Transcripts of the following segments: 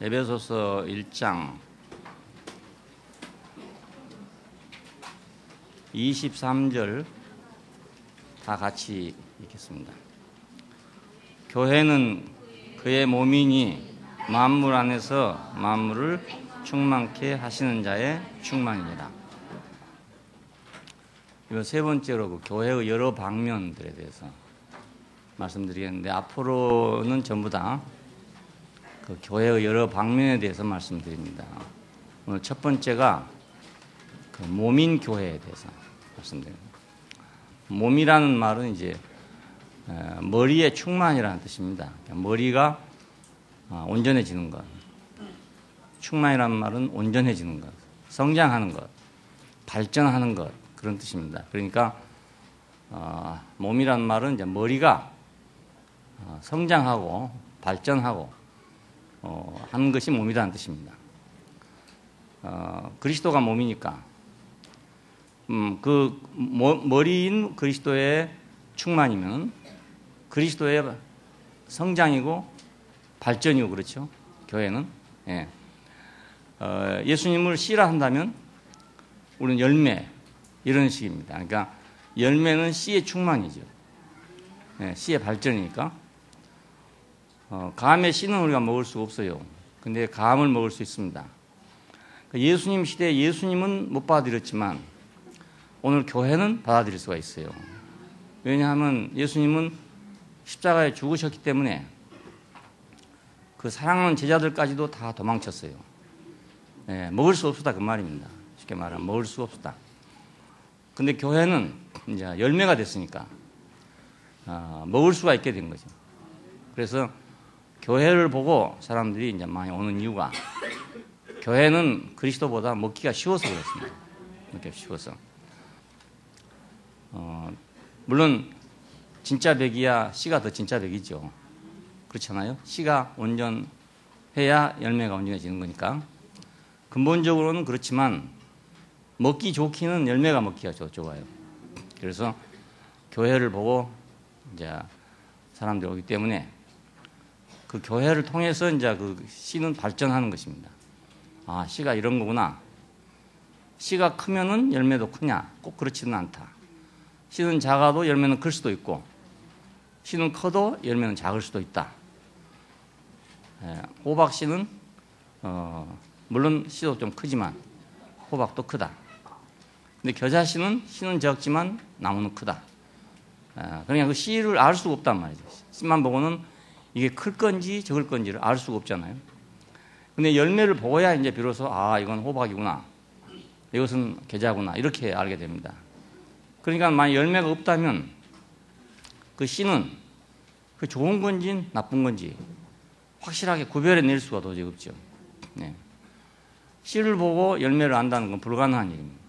에베소서 1장 23절 다 같이 읽겠습니다. 교회는 그의 몸이니 만물 안에서 만물을 충만케 하시는 자의 충만이니라. 이번 세 번째로 그 교회의 여러 방면들에 대해서 말씀드리겠는데, 앞으로는 전부 다 그 교회의 여러 방면에 대해서 말씀드립니다. 오늘 첫 번째가 그 몸인 교회에 대해서 말씀드립니다. 몸이라는 말은 이제 머리의 충만이라는 뜻입니다. 머리가 온전해지는 것. 충만이라는 말은 온전해지는 것, 성장하는 것, 발전하는 것, 그런 뜻입니다. 그러니까 몸이라는 말은 이제 머리가 성장하고 발전하고 하는 것이 몸이라는 뜻입니다. 그리스도가 몸이니까 그 머리인 그리스도의 충만이면 그리스도의 성장이고 발전이고, 그렇죠? 교회는. 예. 예수님을 씨라 한다면 우리는 열매, 이런 식입니다. 그러니까 열매는 씨의 충만이죠. 예, 씨의 발전이니까. 감의 씨는 우리가 먹을 수가 없어요. 근데 감을 먹을 수 있습니다. 예수님 시대에 예수님은 못 받아들였지만 오늘 교회는 받아들일 수가 있어요. 왜냐하면 예수님은 십자가에 죽으셨기 때문에 그 사랑하는 제자들까지도 다 도망쳤어요. 예, 먹을 수 없었다, 그 말입니다. 쉽게 말하면 먹을 수 없었다. 근데 교회는 이제 열매가 됐으니까 먹을 수가 있게 된 거죠. 그래서 교회를 보고 사람들이 이제 많이 오는 이유가, 교회는 그리스도보다 먹기가 쉬워서 그렇습니다. 먹기가 쉬워서. 물론 진짜 백이야 씨가 더 진짜 백이죠. 그렇잖아요. 씨가 온전해야 열매가 온전해지는 거니까. 근본적으로는 그렇지만 먹기 좋기는 열매가 먹기가 좋아요. 그래서 교회를 보고 이제 사람들이 오기 때문에 그 교회를 통해서 이제 그 씨는 발전하는 것입니다. 아, 씨가 이런 거구나. 씨가 크면은 열매도 크냐? 꼭 그렇지는 않다. 씨는 작아도 열매는 클 수도 있고, 씨는 커도 열매는 작을 수도 있다. 호박 씨는 물론 씨도 좀 크지만 호박도 크다. 근데 겨자 씨는 적지만 나무는 크다. 그러니까 그 씨를 알 수가 없단 말이죠. 씨만 보고는 이게 클 건지 적을 건지를 알 수가 없잖아요. 근데 열매를 보고야 이제 비로소 이건 호박이구나, 이것은 겨자구나, 이렇게 알게 됩니다. 그러니까 만약 열매가 없다면 그 씨는 그 좋은 건지 나쁜 건지 확실하게 구별해 낼 수가 도저히 없죠. 네. 씨를 보고 열매를 안다는 건 불가능한 일입니다.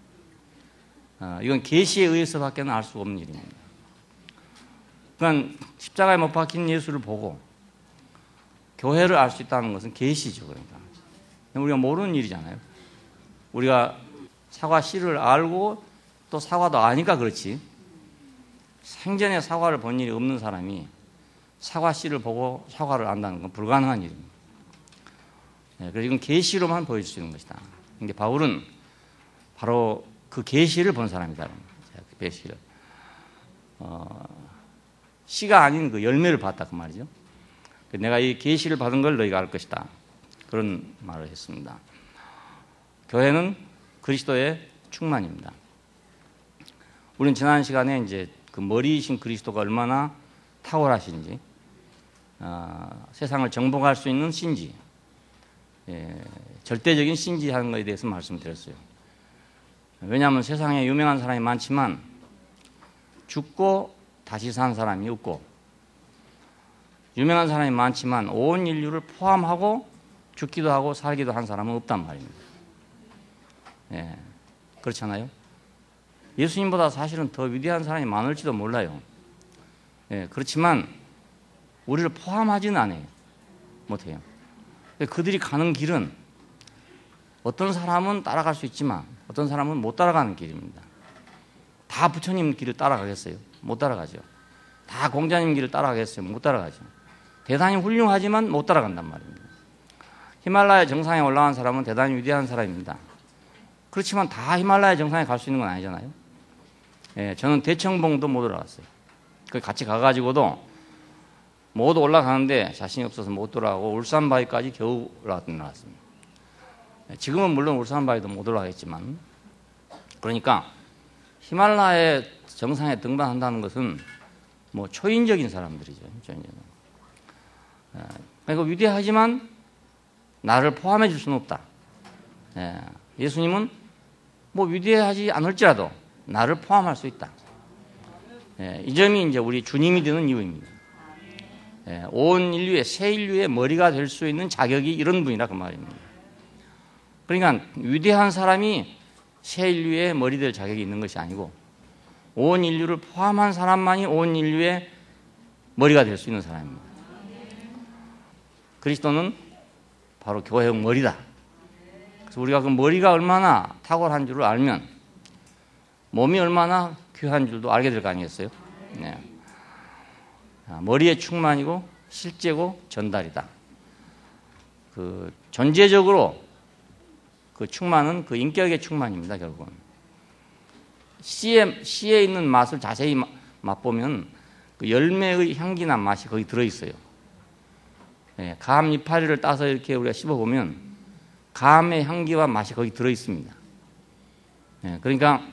이건 계시에 의해서밖에 알 수가 없는 일입니다. 그러니까 십자가에 못 박힌 예수를 보고 교회를 알 수 있다는 것은 계시죠. 그러니까 우리가 모르는 일이잖아요. 우리가 사과 씨를 알고 또 사과도 아니까 그렇지, 생전에 사과를 본 일이 없는 사람이 사과 씨를 보고 사과를 안다는 건 불가능한 일입니다. 그래서 이건 계시로만 보여줄 수 있는 것이다. 근데 바울은 바로 그 계시를 본 사람이다. 그 계시를 씨가 아닌 그 열매를 봤다, 그 말이죠. 내가 이 계시를 받은 걸 너희가 알 것이다, 그런 말을 했습니다. 교회는 그리스도의 충만입니다. 우리는 지난 시간에 이제 그 머리이신 그리스도가 얼마나 탁월하신지, 세상을 정복할 수 있는 신지, 절대적인 신지하는 것에 대해서 말씀드렸어요. 왜냐하면 세상에 유명한 사람이 많지만 죽고 다시 산 사람이 없고, 유명한 사람이 많지만 온 인류를 포함하고 죽기도 하고 살기도 한 사람은 없단 말입니다. 예, 그렇잖아요. 예수님보다 사실은 더 위대한 사람이 많을지도 몰라요. 예, 그렇지만 우리를 포함하지는 않아요. 못해요. 그들이 가는 길은 어떤 사람은 따라갈 수 있지만 어떤 사람은 못 따라가는 길입니다. 다 부처님 길을 따라가겠어요? 못 따라가죠. 다 공자님 길을 따라가겠어요? 못 따라가죠. 대단히 훌륭하지만 못 따라간단 말입니다. 히말라야 정상에 올라간 사람은 대단히 위대한 사람입니다. 그렇지만 다 히말라야 정상에 갈 수 있는 건 아니잖아요. 예, 저는 대청봉도 못 올라갔어요. 거기 같이 가가지고도 모두 올라가는데 자신이 없어서 못 돌아가고 울산바위까지 겨우 올라갔습니다. 예, 지금은 물론 울산바위도 못 올라가겠지만, 그러니까 히말라야 정상에 등반한다는 것은 뭐 초인적인 사람들이죠. 그러니까 위대하지만 나를 포함해 줄 수는 없다. 예, 예수님은 뭐 위대하지 않을지라도 나를 포함할 수 있다. 예, 이 점이 이제 우리 주님이 되는 이유입니다. 예, 온 인류의 새 인류의 머리가 될 수 있는 자격이 이런 분이라 그 말입니다. 그러니까 위대한 사람이 새 인류의 머리 될 자격이 있는 것이 아니고 온 인류를 포함한 사람만이 온 인류의 머리가 될 수 있는 사람입니다. 그리스도는 바로 교회의 머리다. 그래서 우리가 그 머리가 얼마나 탁월한 줄을 알면 몸이 얼마나 귀한 줄도 알게 될 거 아니겠어요? 네. 머리의 충만이고 실제고 전달이다. 그 존재적으로 그 충만은 그 인격의 충만입니다. 결국은 씨에 있는 맛을 자세히 맛보면 그 열매의 향기나 맛이 거기 들어있어요. 네, 감 이파리를 따서 이렇게 우리가 씹어보면 감의 향기와 맛이 거기 들어있습니다. 네, 그러니까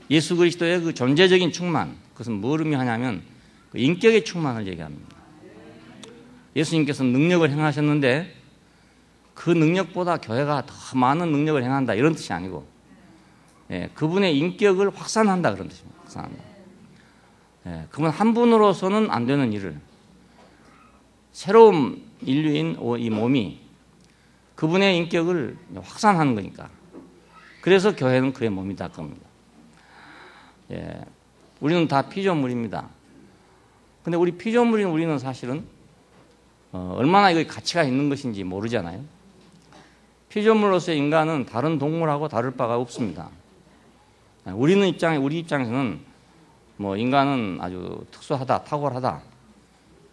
예수 그리스도의 그 존재적인 충만, 그것은 뭘 의미하냐면 그 인격의 충만을 얘기합니다. 예수님께서는 능력을 행하셨는데 그 능력보다 교회가 더 많은 능력을 행한다 이런 뜻이 아니고, 예, 그분의 인격을 확산한다 그런 뜻입니다. 확산한다. 예, 그분 한 분으로서는 안 되는 일을 새로운 인류인 이 몸이 그분의 인격을 확산하는 거니까. 그래서 교회는 그의 몸이다 겁니다. 예, 우리는 다 피조물입니다. 근데 우리 피조물인 우리는 사실은 얼마나 이거 가치가 있는 것인지 모르잖아요. 피조물로서의 인간은 다른 동물하고 다를 바가 없습니다. 우리 입장에서는 뭐 인간은 아주 특수하다, 탁월하다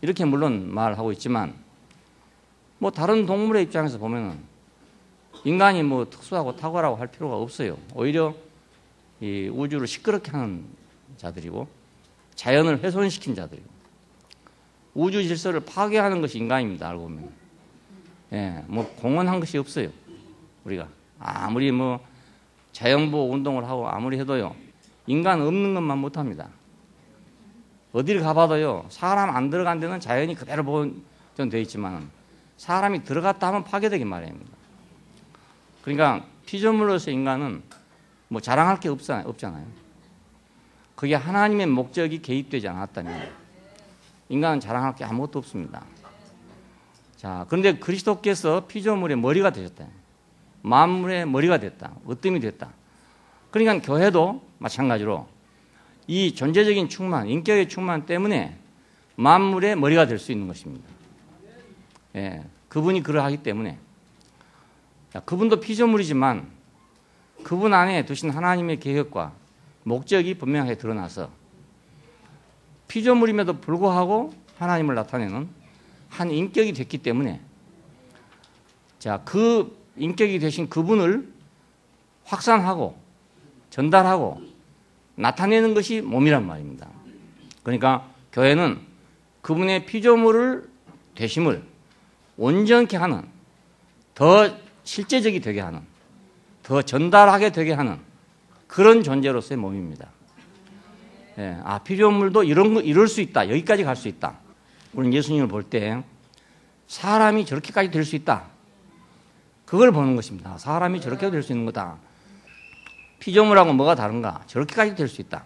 이렇게 물론 말하고 있지만, 뭐 다른 동물의 입장에서 보면은 인간이 뭐 특수하고 탁월하고 할 필요가 없어요. 오히려 이 우주를 시끄럽게 하는 자들이고 자연을 훼손시킨 자들이고 우주 질서를 파괴하는 것이 인간입니다. 알고 보면, 예, 뭐 공헌한 것이 없어요. 우리가 아무리 뭐 자연보호 운동을 하고 아무리 해도요, 인간 없는 것만 못합니다. 어디를 가봐도요, 사람 안 들어간 데는 자연이 그대로 보존되어 있지만 사람이 들어갔다 하면 파괴되기 마련입니다. 그러니까 피조물로서 인간은 뭐 자랑할 게 없잖아요. 그게 하나님의 목적이 개입되지 않았다면 인간은 자랑할 게 아무것도 없습니다. 자, 그런데 그리스도께서 피조물의 머리가 되셨다. 만물의 머리가 됐다. 으뜸이 됐다. 그러니까 교회도 마찬가지로 이 존재적인 충만, 인격의 충만 때문에 만물의 머리가 될 수 있는 것입니다. 예, 그분이 그러하기 때문에, 자, 그분도 피조물이지만 그분 안에 두신 하나님의 계획과 목적이 분명하게 드러나서 피조물임에도 불구하고 하나님을 나타내는 한 인격이 됐기 때문에, 자, 그 인격이 되신 그분을 확산하고 전달하고 나타내는 것이 몸이란 말입니다. 그러니까 교회는 그분의 피조물을 되심을 온전케 하는, 더 실제적이 되게 하는, 더 전달하게 되게 하는 그런 존재로서의 몸입니다. 예, 아, 피조물도 이럴 수 있다. 여기까지 갈 수 있다. 우리는 예수님을 볼 때 사람이 저렇게까지 될 수 있다. 그걸 보는 것입니다. 사람이 저렇게 될 수 있는 거다. 피조물하고 뭐가 다른가? 저렇게까지 될 수 있다.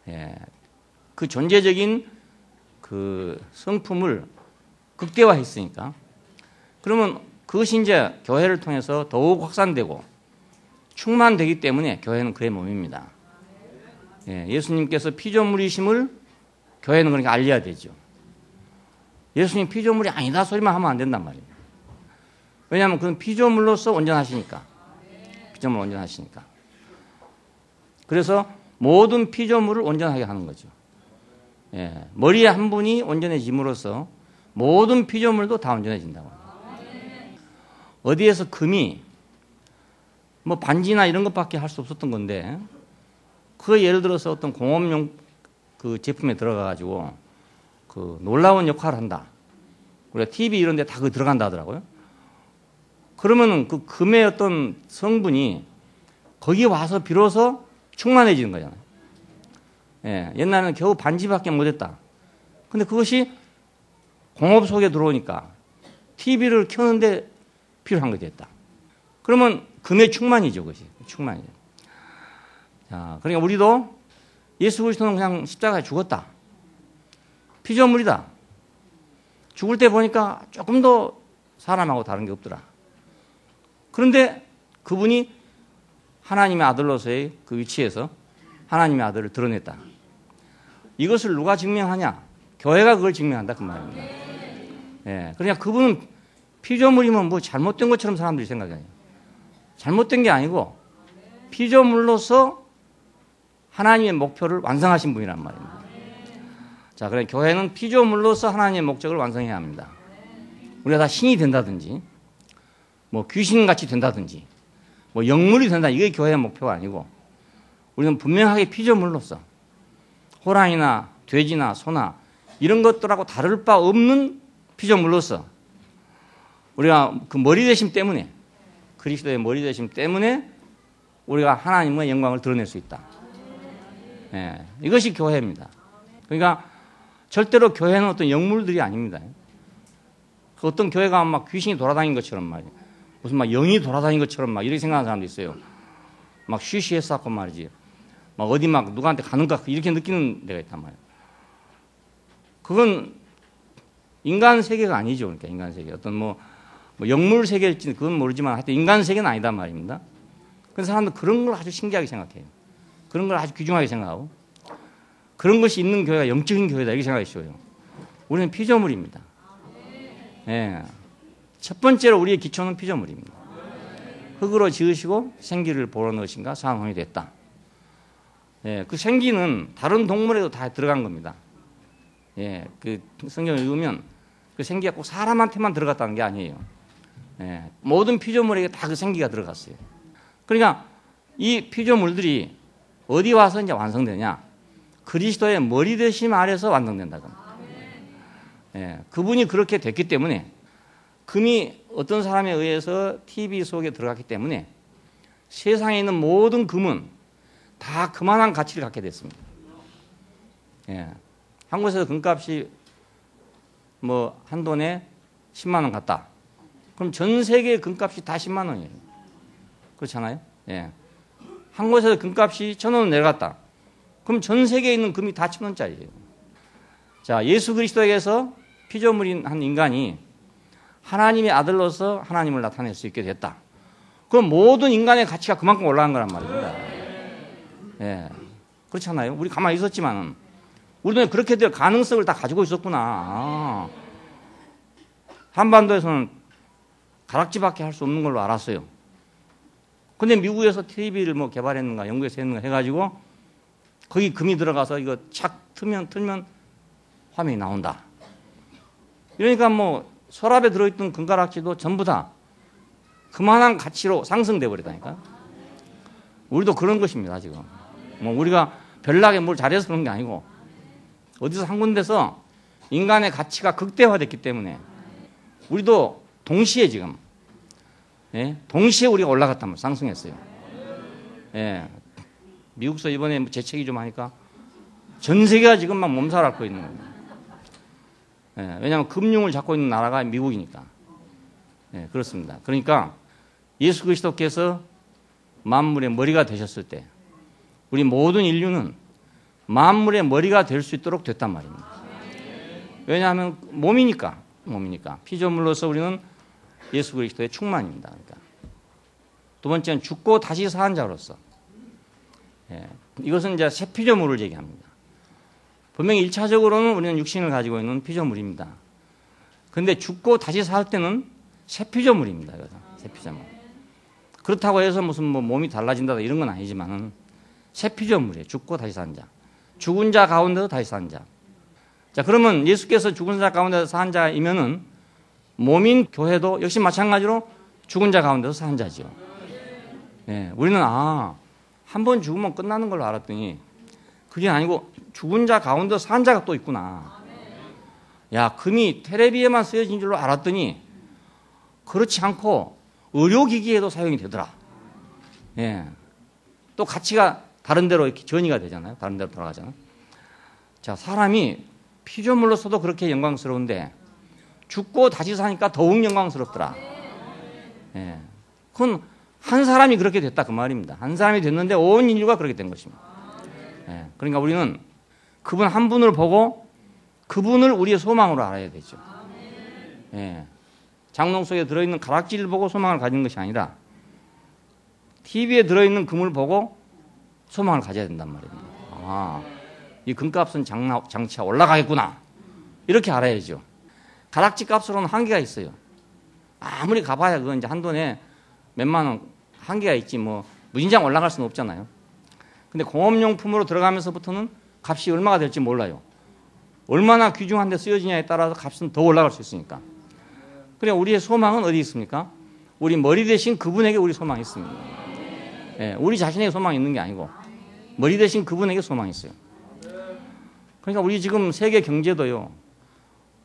예, 그 존재적인 그 성품을 극대화했으니까, 그러면 그것이 이제 교회를 통해서 더욱 확산되고 충만되기 때문에 교회는 그의 몸입니다. 예, 예수님께서 피조물이심을 교회는 그러니까 알려야 되죠. 예수님 피조물이 아니다 소리만 하면 안 된단 말이에요. 왜냐하면 그건 피조물로서 온전하시니까. 피조물 온전하시니까. 그래서 모든 피조물을 온전하게 하는 거죠. 예, 머리에 한 분이 온전해짐으로써 모든 피조물도 다 온전해진다고 합니다. 어디에서 금이 뭐 반지나 이런 것밖에 할 수 없었던 건데 그 예를 들어서 어떤 공업용 그 제품에 들어가 가지고 그 놀라운 역할을 한다. 우리가 TV 이런 데 다 그 들어간다 하더라고요. 그러면은 그 금의 어떤 성분이 거기 와서 비로소 충만해지는 거잖아요. 예, 옛날에는 겨우 반지밖에 못했다. 근데 그것이 공업 속에 들어오니까 TV를 켜는데 필요한 것이 됐다. 그러면 금의 충만이죠, 그것이. 충만이죠. 자, 그러니까 우리도 예수 그리스도는 그냥 십자가에 죽었다. 피조물이다. 죽을 때 보니까 조금 더 사람하고 다른 게 없더라. 그런데 그분이 하나님의 아들로서의 그 위치에서 하나님의 아들을 드러냈다. 이것을 누가 증명하냐? 교회가 그걸 증명한다 그 말입니다. 예, 그러니까 그분은 피조물이면 뭐 잘못된 것처럼 사람들이 생각해요. 잘못된 게 아니고 피조물로서 하나님의 목표를 완성하신 분이란 말입니다. 자, 그러니까 교회는 피조물로서 하나님의 목적을 완성해야 합니다. 우리가 다 신이 된다든지 뭐 귀신같이 된다든지 뭐 영물이 된다, 이게 교회의 목표가 아니고 우리는 분명하게 피조물로서 호랑이나 돼지나 소나 이런 것들하고 다를 바 없는 피조물로서 우리가 그 머리 되심 때문에, 그리스도의 머리 되심 때문에 우리가 하나님의 영광을 드러낼 수 있다. 예, 이것이 교회입니다. 그러니까 절대로 교회는 어떤 영물들이 아닙니다. 그 어떤 교회가 막 귀신이 돌아다닌 것처럼 말이에요. 무슨 막 영이 돌아다닌 것처럼 막 이렇게 생각하는 사람도 있어요. 막 쉬쉬했었고 말이지. 막 어디 막 누구한테 가는가 이렇게 느끼는 데가 있단 말이에요. 그건 인간 세계가 아니죠. 그러니까 인간 세계. 어떤 뭐 영물 세계일지 그건 모르지만 하여튼 인간 세계는 아니단 말입니다. 그래서 사람들 그런 걸 아주 신기하게 생각해요. 그런 걸 아주 귀중하게 생각하고 그런 것이 있는 교회가 영적인 교회다 이렇게 생각해 주셔요. 우리는 피조물입니다. 예. 첫 번째로 우리의 기초는 피조물입니다. 흙으로 지으시고 생기를 보러 넣으신가 사람이 됐다. 예, 그 생기는 다른 동물에도 다 들어간 겁니다. 예, 그 성경을 읽으면 그 생기가 꼭 사람한테만 들어갔다는 게 아니에요. 예, 모든 피조물에게 다 그 생기가 들어갔어요. 그러니까 이 피조물들이 어디 와서 이제 완성되냐? 그리스도의 머리 되심 아래서 완성된다. 예, 그분이 그렇게 됐기 때문에 금이 어떤 사람에 의해서 TV 속에 들어갔기 때문에 세상에 있는 모든 금은 다 그만한 가치를 갖게 됐습니다. 예, 한국에서 금값이 뭐 한 돈에 10만 원 같다. 그럼 전 세계의 금값이 다 10만 원이에요. 그렇잖아요? 예. 한국에서 금값이 1,000원 내려갔다. 그럼 전 세계에 있는 금이 다 1,000원짜리예요. 자, 예수 그리스도에게서 피조물인 한 인간이 하나님의 아들로서 하나님을 나타낼 수 있게 됐다. 그럼 모든 인간의 가치가 그만큼 올라간 거란 말입니다. 예. 그렇잖아요? 우리 가만히 있었지만 우리는 그렇게 될 가능성을 다 가지고 있었구나. 한반도에서는 가락지밖에 할 수 없는 걸로 알았어요. 근데 미국에서 TV를 뭐 개발했는가, 연구해서 했는가 해가지고 거기 금이 들어가서 이거 착 틀면 화면이 나온다. 그러니까 뭐 서랍에 들어있던 금가락지도 전부 다 그만한 가치로 상승돼 버리다니까. 우리도 그런 것입니다, 지금. 뭐 우리가 별나게 뭘 잘해서 그런 게 아니고 어디서 한 군데서 인간의 가치가 극대화됐기 때문에 우리도 동시에 지금, 예? 동시에 우리가 올라갔다면 상승했어요. 예. 미국서 이번에 재채기 좀 하니까 전 세계가 지금 막 몸살 앓고 있는 거예요. 예. 왜냐하면 금융을 잡고 있는 나라가 미국이니까. 예, 그렇습니다. 그러니까 예수 그리스도께서 만물의 머리가 되셨을 때 우리 모든 인류는 만물의 머리가 될 수 있도록 됐단 말입니다. 왜냐하면 몸이니까 피조물로서 우리는 예수 그리스도의 충만입니다. 그러니까 두 번째는 죽고 다시 사는 자로서, 예, 이것은 이제 새 피조물을 얘기합니다. 분명히 1차적으로는 우리는 육신을 가지고 있는 피조물입니다. 그런데 죽고 다시 살 때는 새 피조물입니다. 새 피조물. 그렇다고 해서 무슨 뭐 몸이 달라진다 이런 건 아니지만은 새 피조물이에요. 죽고 다시 사는 자. 죽은 자 가운데서 다시 사는 자. 자, 그러면 예수께서 죽은 자 가운데서 사는 자이면은 몸인 교회도 역시 마찬가지로 죽은 자 가운데서 산 자죠. 예, 우리는 한 번 죽으면 끝나는 걸로 알았더니 그게 아니고 죽은 자 가운데 산 자가 또 있구나. 야, 금이 테레비에만 쓰여진 줄로 알았더니 그렇지 않고 의료기기에도 사용이 되더라. 예, 또 가치가 다른 데로 이렇게 전이가 되잖아요. 다른 데로 돌아가잖아요. 자, 사람이 피조물로서도 그렇게 영광스러운데 죽고 다시 사니까 더욱 영광스럽더라. 예, 그건 한 사람이 그렇게 됐다 그 말입니다. 한 사람이 됐는데 온 인류가 그렇게 된 것입니다. 예, 그러니까 우리는 그분 한 분을 보고 그분을 우리의 소망으로 알아야 되죠. 예, 장롱 속에 들어있는 가락지를 보고 소망을 가지는 것이 아니라 TV에 들어있는 금을 보고 소망을 가져야 된단 말입니다. 이 금값은 장차 올라가겠구나. 이렇게 알아야죠. 가락지 값으로는 한계가 있어요. 아무리 가봐야 그건 이제 한 돈에 몇만 원 한계가 있지 뭐 무진장 올라갈 수는 없잖아요. 근데 공업용품으로 들어가면서부터는 값이 얼마가 될지 몰라요. 얼마나 귀중한 데 쓰여지냐에 따라서 값은 더 올라갈 수 있으니까. 그래 우리의 소망은 어디 있습니까? 우리 머리 대신 그분에게 우리 소망이 있습니다. 예, 우리 자신에게 소망이 있는 게 아니고 머리 대신 그분에게 소망이 있어요. 그러니까 우리 지금 세계 경제도요.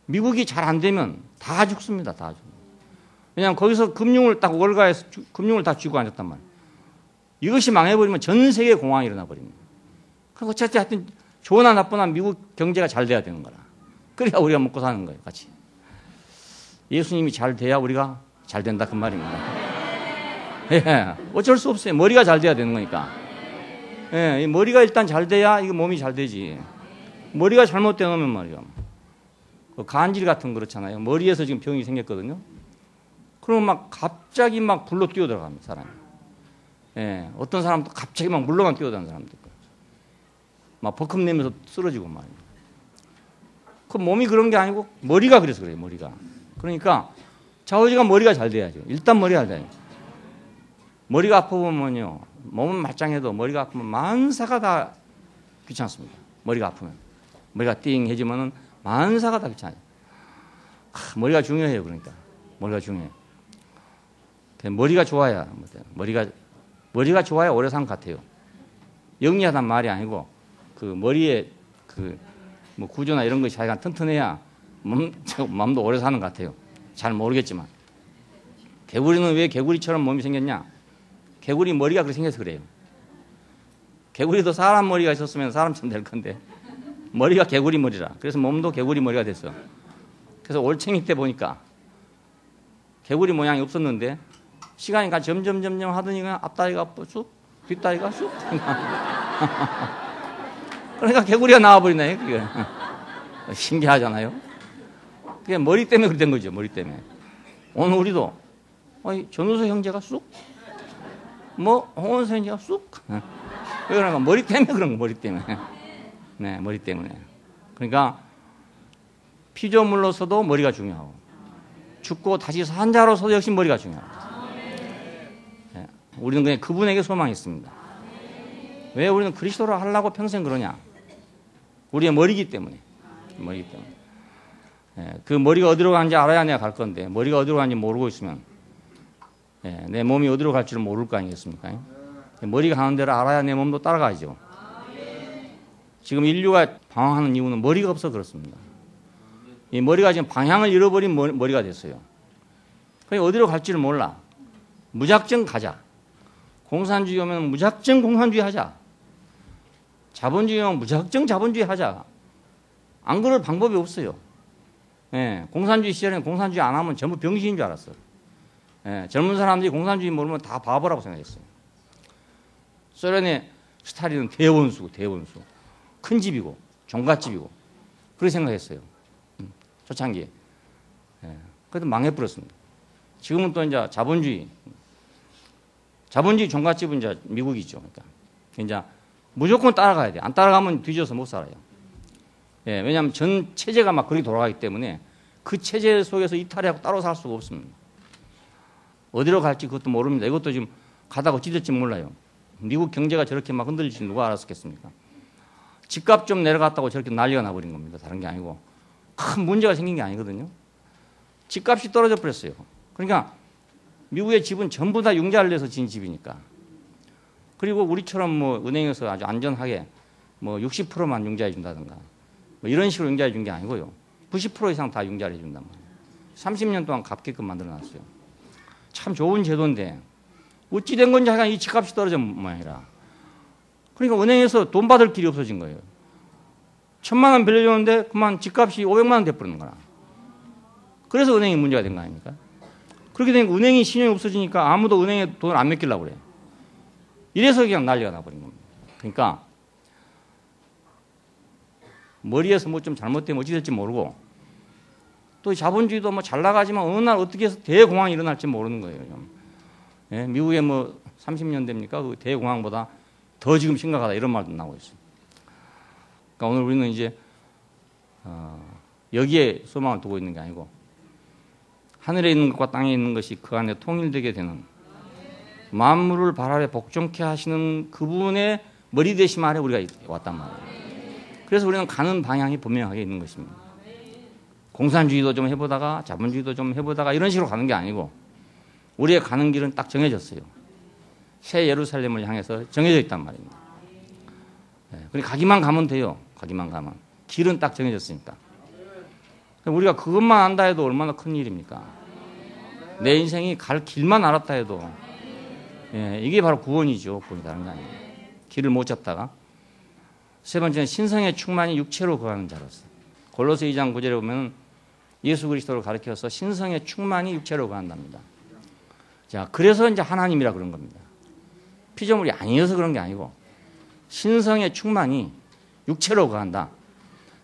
미국이 잘 안 되면 다 죽습니다. 다 죽. 왜냐하면 거기서 금융을 딱 월가에서 금융을 다 쥐고 앉았단 말이에요. 이것이 망해버리면 전 세계 공황이 일어나 버립니다. 그리고 어쨌든 하여튼 좋으나 나쁘나 미국 경제가 잘 돼야 되는 거라. 그래야 우리가 먹고 사는 거예요. 같이. 예수님이 잘 돼야 우리가 잘 된다 그 말입니다. 예, 어쩔 수 없어요. 머리가 잘 돼야 되는 거니까. 예, 이 머리가 일단 잘 돼야 이거 몸이 잘 되지. 머리가 잘못되어 놓으면 말이야. 그 간질 같은 거 그렇잖아요. 머리에서 지금 병이 생겼거든요. 그러면 막 갑자기 막 불로 뛰어들어갑니다, 사람이. 예, 어떤 사람도 갑자기 막 물로만 뛰어드는 사람도 있고. 막 버금 내면서 쓰러지고 말이에요. 그 몸이 그런 게 아니고 머리가 그래서 그래요, 머리가. 그러니까 좌우지가 머리가 잘 돼야죠. 일단 머리가 잘 돼요. 머리가 아프면요, 몸은 말짱해도 머리가 아프면 만사가 다 귀찮습니다. 머리가 아프면. 머리가 띵해지면은 만사가 다 귀찮아요. 머리가 중요해요, 그러니까. 머리가 중요해요. 머리가 좋아야, 머리가 좋아야 오래 산 것 같아요. 영리하단 말이 아니고, 그 머리에 그 뭐 구조나 이런 것이 자기가 튼튼해야 마음도 오래 사는 것 같아요. 잘 모르겠지만. 개구리는 왜 개구리처럼 몸이 생겼냐? 개구리 머리가 그렇게 생겨서 그래요. 개구리도 사람 머리가 있었으면 사람처럼 될 건데, 머리가 개구리 머리라. 그래서 몸도 개구리 머리가 됐어. 그래서 올챙이 때 보니까 개구리 모양이 없었는데, 시간이 가 점점 하더니 그냥 앞다리가 쑥, 뒷다리가 쑥. 그러니까 개구리가 나와버리네, 그게. 신기하잖아요? 그게 머리 때문에 그렇게 된 거죠, 머리 때문에. 오늘 우리도, 전우서 형제가 쑥? 홍원서 형제가 쑥? 왜 그런가? 머리 때문에 그런 거, 머리 때문에. 네, 머리 때문에. 그러니까, 피조물로서도 머리가 중요하고, 죽고 다시 산 자로서도 역시 머리가 중요하고. 네, 우리는 그냥 그분에게 소망이 있습니다. 왜 우리는 그리스도를 하려고 평생 그러냐? 우리의 머리이기 때문에. 머리이기 때문에. 예, 그 머리가 어디로 가는지 알아야 내가 갈 건데, 머리가 어디로 가는지 모르고 있으면, 예, 내 몸이 어디로 갈지를 모를 거 아니겠습니까? 머리가 가는 대로 알아야 내 몸도 따라가죠. 지금 인류가 방황하는 이유는 머리가 없어 그렇습니다. 이 머리가 지금 방향을 잃어버린 머리가 됐어요. 그러니까 어디로 갈지를 몰라. 무작정 가자. 공산주의 오면 무작정 공산주의 하자. 자본주의 오면 무작정 자본주의 하자. 안 그럴 방법이 없어요. 예, 공산주의 시절에는 공산주의 안 하면 전부 병신인 줄 알았어. 예, 젊은 사람들이 공산주의 모르면 다 바보라고 생각했어요. 소련의 스탈린은 대원수. 큰 집이고, 종갓집이고. 그렇게 생각했어요. 초창기에. 예, 그래도 망해버렸습니다. 지금은 또 이제 자본주의 종갓집은 이제 미국이죠. 그러니까 이제 무조건 따라가야 돼. 안 따라가면 뒤져서 못 살아요. 예, 왜냐하면 전 체제가 막 그렇게 돌아가기 때문에 그 체제 속에서 이탈하고 따로 살 수가 없습니다. 어디로 갈지 그것도 모릅니다. 이것도 지금 가다가 어찌 될지 몰라요. 미국 경제가 저렇게 막 흔들릴지 누가 알았겠습니까? 집값 좀 내려갔다고 저렇게 난리가 나버린 겁니다. 다른 게 아니고 큰 문제가 생긴 게 아니거든요. 집값이 떨어져 버렸어요. 그러니까 미국의 집은 전부 다 융자를 내서 지은 집이니까. 그리고 우리처럼 뭐 은행에서 아주 안전하게 뭐 60%만 융자해 준다든가 뭐 이런 식으로 융자해 준 게 아니고요. 90% 이상 다 융자를 해 준단 말이에요. 30년 동안 갚게끔 만들어 놨어요. 참 좋은 제도인데 어찌 된 건지 하여간 이 집값이 떨어진 모양이라. 그러니까 은행에서 돈 받을 길이 없어진 거예요. 1,000만 원 빌려줬는데 그만 집값이 500만 원 돼버리는 거라. 그래서 은행이 문제가 된 거 아닙니까? 그렇게 되니까 은행이 신용이 없어지니까 아무도 은행에 돈을 안 맡기려고 그래요. 이래서 그냥 난리가 나버린 겁니다. 그러니까 머리에서 뭐 좀 잘못되면 어찌 될지 모르고 또 자본주의도 뭐 잘 나가지만 어느 날 어떻게 해서 대공황이 일어날지 모르는 거예요. 예, 미국에 뭐 30년 됩니까? 그 대공황보다 더 지금 심각하다 이런 말도 나오고 있어요. 그러니까 오늘 우리는 이제 여기에 소망을 두고 있는 게 아니고 하늘에 있는 것과 땅에 있는 것이 그 안에 통일되게 되는 만물을 발 아래 복종케 하시는 그분의 머리 대심 아래 우리가 왔단 말이에요. 그래서 우리는 가는 방향이 분명하게 있는 것입니다. 공산주의도 좀 해보다가 자본주의도 좀 해보다가 이런 식으로 가는 게 아니고 우리의 가는 길은 딱 정해졌어요. 새 예루살렘을 향해서 정해져 있단 말입니다. 그러니까 가기만 가면 돼요. 가기만 가면. 길은 딱 정해졌으니까. 우리가 그것만 안다 해도 얼마나 큰 일입니까? 내 인생이 갈 길만 알았다 해도 이게 바로 구원이죠. 구원이 다른 게 아니에요. 길을 못 잡다가. 세 번째는 신성의 충만이 육체로 거하는 자로서. 골로새 2장 9절에 보면 예수 그리스도를 가리켜서 신성의 충만이 육체로 거한답니다. 자, 그래서 이제 하나님이라 그런 겁니다. 피조물이 아니어서 그런 게 아니고 신성의 충만이 육체로 거한다.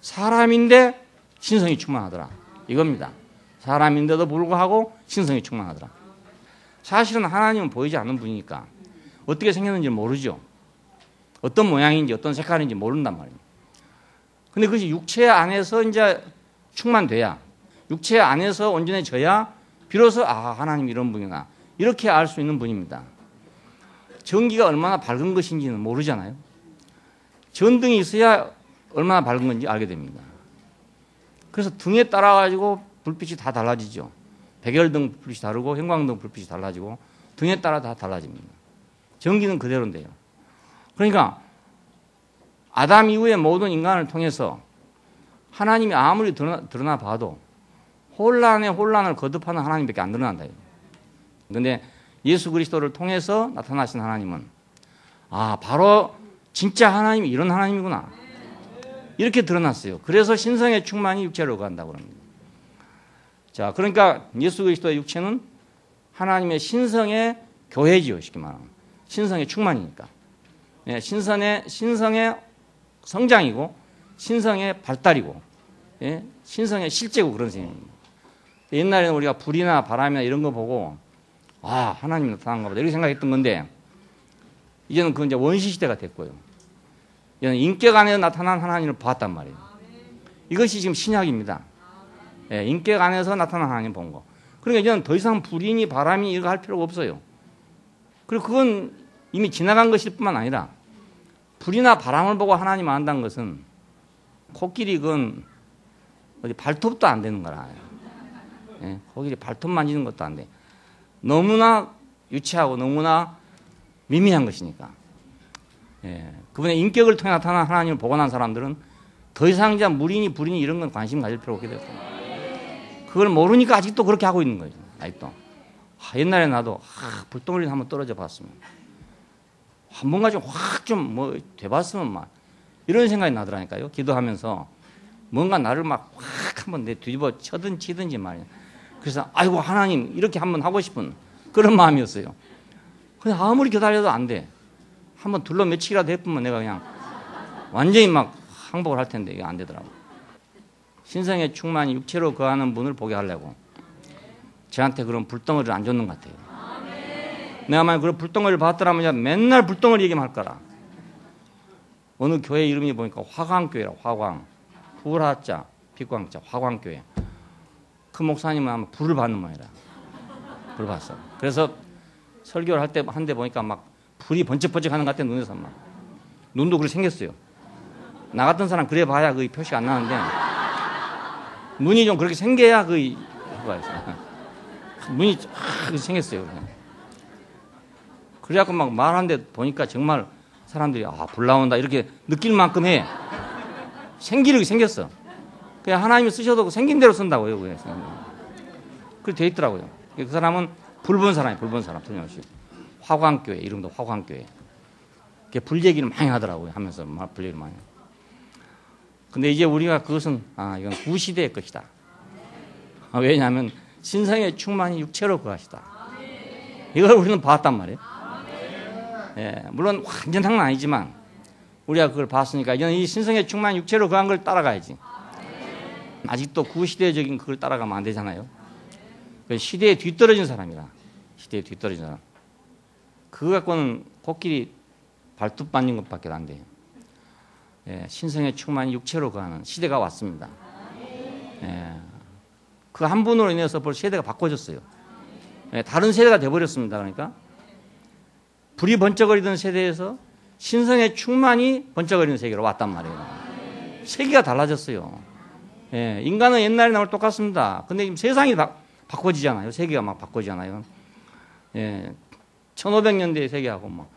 사람인데 신성이 충만하더라. 이겁니다. 사람인데도 불구하고 신성이 충만하더라. 사실은 하나님은 보이지 않는 분이니까 어떻게 생겼는지 모르죠. 어떤 모양인지 어떤 색깔인지 모른단 말입니다. 근데 그것이 육체 안에서 이제 충만돼야, 육체 안에서 온전해져야 비로소 하나님 이런 분이구나 이렇게 알 수 있는 분입니다. 전기가 얼마나 밝은 것인지는 모르잖아요. 전등이 있어야 얼마나 밝은 건지 알게 됩니다. 그래서 등에 따라 가지고 불빛이 다 달라지죠. 백열등 불빛이 다르고 형광등 불빛이 달라지고 등에 따라 다 달라집니다. 전기는 그대로인데요. 그러니까 아담 이후의 모든 인간을 통해서 하나님이 아무리 드러나 봐도 혼란에 혼란을 거듭하는 하나님밖에 안 드러난다. 그런데 예수 그리스도를 통해서 나타나신 하나님은 바로 진짜 하나님이 이런 하나님이구나 이렇게 드러났어요. 그래서 신성의 충만이 육체로 간다고 합니다. 자, 그러니까 예수 그리스도의 육체는 하나님의 신성의 교회지요. 쉽게 말하면 신성의 충만이니까. 신성의 성장이고 신성의 발달이고 신성의 실제고 그런 셈입니다. 옛날에는 우리가 불이나 바람이나 이런 거 보고 하나님이 나타난가 보다 이렇게 생각했던 건데 이제는 그건 이제 원시 시대가 됐고요. 이제는 인격 안에서 나타난 하나님을 봤단 말이에요. 이것이 지금 신약입니다. 인격 안에서 나타난 하나님 본 거. 그러니까 이제는 더 이상 불이니 바람이 이거 할 필요가 없어요. 그리고 그건 이미 지나간 것일 뿐만 아니라 불이나 바람을 보고 하나님 안다는 것은 코끼리 그건 어디 발톱도 안 되는 거라. 코끼리 발톱 만지는 것도 안 돼. 너무나 유치하고 너무나 미미한 것이니까. 그분의 인격을 통해 나타난 하나님을 보고 난 사람들은 더 이상 이제 물이니 불이니 이런 건 관심 가질 필요 없게 됐어요. 그걸 모르니까 아직도 그렇게 하고 있는 거예요. 아직도. 옛날에 나도 불덩어리 한번 떨어져 봤으면 한 번 가지고 확 좀 뭐 돼봤으면 막 이런 생각이 나더라니까요. 기도하면서 뭔가 나를 막 확 한번 내 뒤집어 쳐든 치든지 말이야. 그래서 아이고 하나님 이렇게 한번 하고 싶은 그런 마음이었어요. 근데 아무리 기다려도 안 돼. 한번 둘러 며칠이라도 해보면 내가 그냥 완전히 막 항복을 할 텐데 이게 안 되더라고. 신성의 충만이 육체로 거하는 분을 보게 하려고 저한테 그런 불덩어리를 안 줬는 것 같아요. 내가 만약 그런 불덩어리를 봤더라면 맨날 불덩어리 얘기만 할 거라. 어느 교회 이름이 보니까 화광교회라. 화광. 후라자 빛광자 화광교회. 그 목사님은 아마 불을 받는 모양이라. 불을 봤어. 그래서 설교를 할 때 한 데 보니까 막 불이 번쩍번쩍 하는 것 같아. 눈에서 막. 눈도 그렇게 생겼어요. 나 같은 사람 그래 봐야 그 표시가 안 나는데 눈이 좀 그렇게 생겨야 그 효과가 있어요. 문이 쫙 생겼어요. 그래갖고 막 말하는데 보니까 정말 사람들이 불 나온다 이렇게 느낄 만큼 해. 생기력이 생겼어. 그냥 하나님이 쓰셔도 생긴 대로 쓴다고요. 그렇게 돼 있더라고요. 그 사람은 불 본 사람이에요. 불 본 사람. 틀림없이. 화광교회. 이름도 화광교회. 불 얘기를 많이 하더라고요. 하면서 불 얘기를 많이. 근데 이제 우리가 그것은 이건 구시대의 것이다. 왜냐하면 신성의 충만이 육체로 거하시다. 이걸 우리는 봤단 말이에요. 예, 물론 완전 장난 아니지만 우리가 그걸 봤으니까 이제는 이 신성의 충만이 육체로 거한 걸 따라가야지. 아직도 구시대적인 그걸 따라가면 안 되잖아요. 시대에 뒤떨어진 사람이라. 시대에 뒤떨어진 사람. 그거 갖고는 코끼리 발톱 받는 것밖에 안 돼요. 예, 신성의 충만이 육체로 거하는 시대가 왔습니다. 예, 그 한 분으로 인해서 벌써 세대가 바꿔졌어요. 예, 다른 세대가 돼버렸습니다. 그러니까 불이 번쩍거리던 세대에서 신성의 충만이 번쩍거리는 세계로 왔단 말이에요. 세계가 달라졌어요. 예, 인간은 옛날에 나올 똑같습니다. 근데 지금 세상이 바꿔지잖아요. 세계가 막 바꿔지잖아요. 예, 1500년대 세계하고 뭐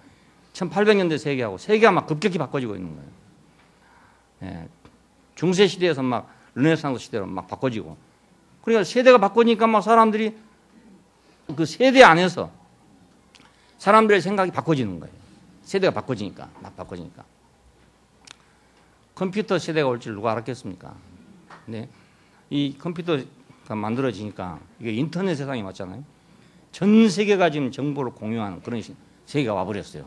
1800년대 세계하고 세계가 막 급격히 바꿔지고 있는 거예요. 예, 중세 시대에서 막 르네상스 시대로 막 바꿔지고. 그러니까 세대가 바꿔지니까 막 사람들이 그 세대 안에서 사람들의 생각이 바꿔지는 거예요. 세대가 바꿔지니까 막 바꿔지니까. 컴퓨터 세대가 올 줄 누가 알았겠습니까? 네, 이 컴퓨터가 만들어지니까 이게 인터넷 세상이 왔잖아요. 전 세계가 지금 정보를 공유하는 그런 세계가 와버렸어요.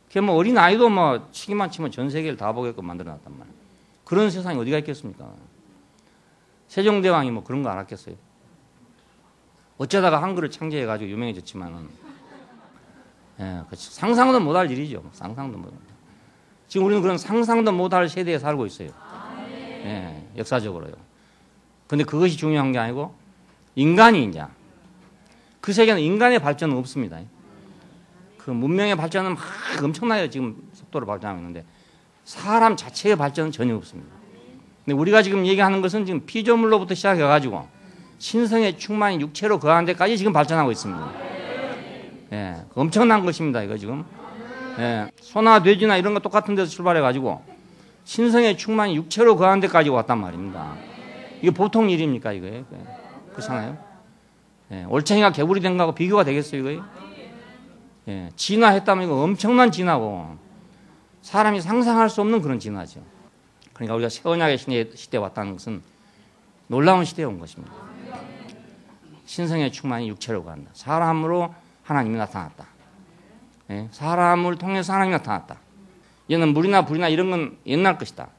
그게 뭐 어린 아이도 뭐 치기만 치면 전 세계를 다 보게끔 만들어놨단 말이에요. 그런 세상이 어디가 있겠습니까? 세종대왕이 뭐 그런 거 알았겠어요? 어쩌다가 한글을 창제해가지고 유명해졌지만은, 예, 상상도 못할 일이죠. 상상도 못. 지금 우리는 그런 상상도 못할 세대에 살고 있어요. 예, 역사적으로요. 근데 그것이 중요한 게 아니고 인간이 이제 그 세계는 인간의 발전은 없습니다. 그 문명의 발전은 막 엄청나게 지금 속도로 발전하고 있는데 사람 자체의 발전은 전혀 없습니다. 근데 우리가 지금 얘기하는 것은 지금 피조물로부터 시작해가지고 신성의 충만히 육체로 거하는 데까지 지금 발전하고 있습니다. 예, 엄청난 것입니다. 이거 지금. 예, 소나 돼지나 이런 거 똑같은 데서 출발해가지고 신성의 충만히 육체로 거하는 데까지 왔단 말입니다. 이게 보통 일입니까, 이거에? 그렇잖아요. 예, 올챙이가 개구리 된 거하고 비교가 되겠어요, 이거에? 예, 진화했다면 이거 엄청난 진화고 사람이 상상할 수 없는 그런 진화죠. 그러니까 우리가 새 언약의 시대에 왔다는 것은 놀라운 시대에 온 것입니다. 신성의 충만이 육체로 간다. 사람으로 하나님이 나타났다. 예, 사람을 통해서 하나님이 나타났다. 얘는 물이나 불이나 이런 건 옛날 것이다.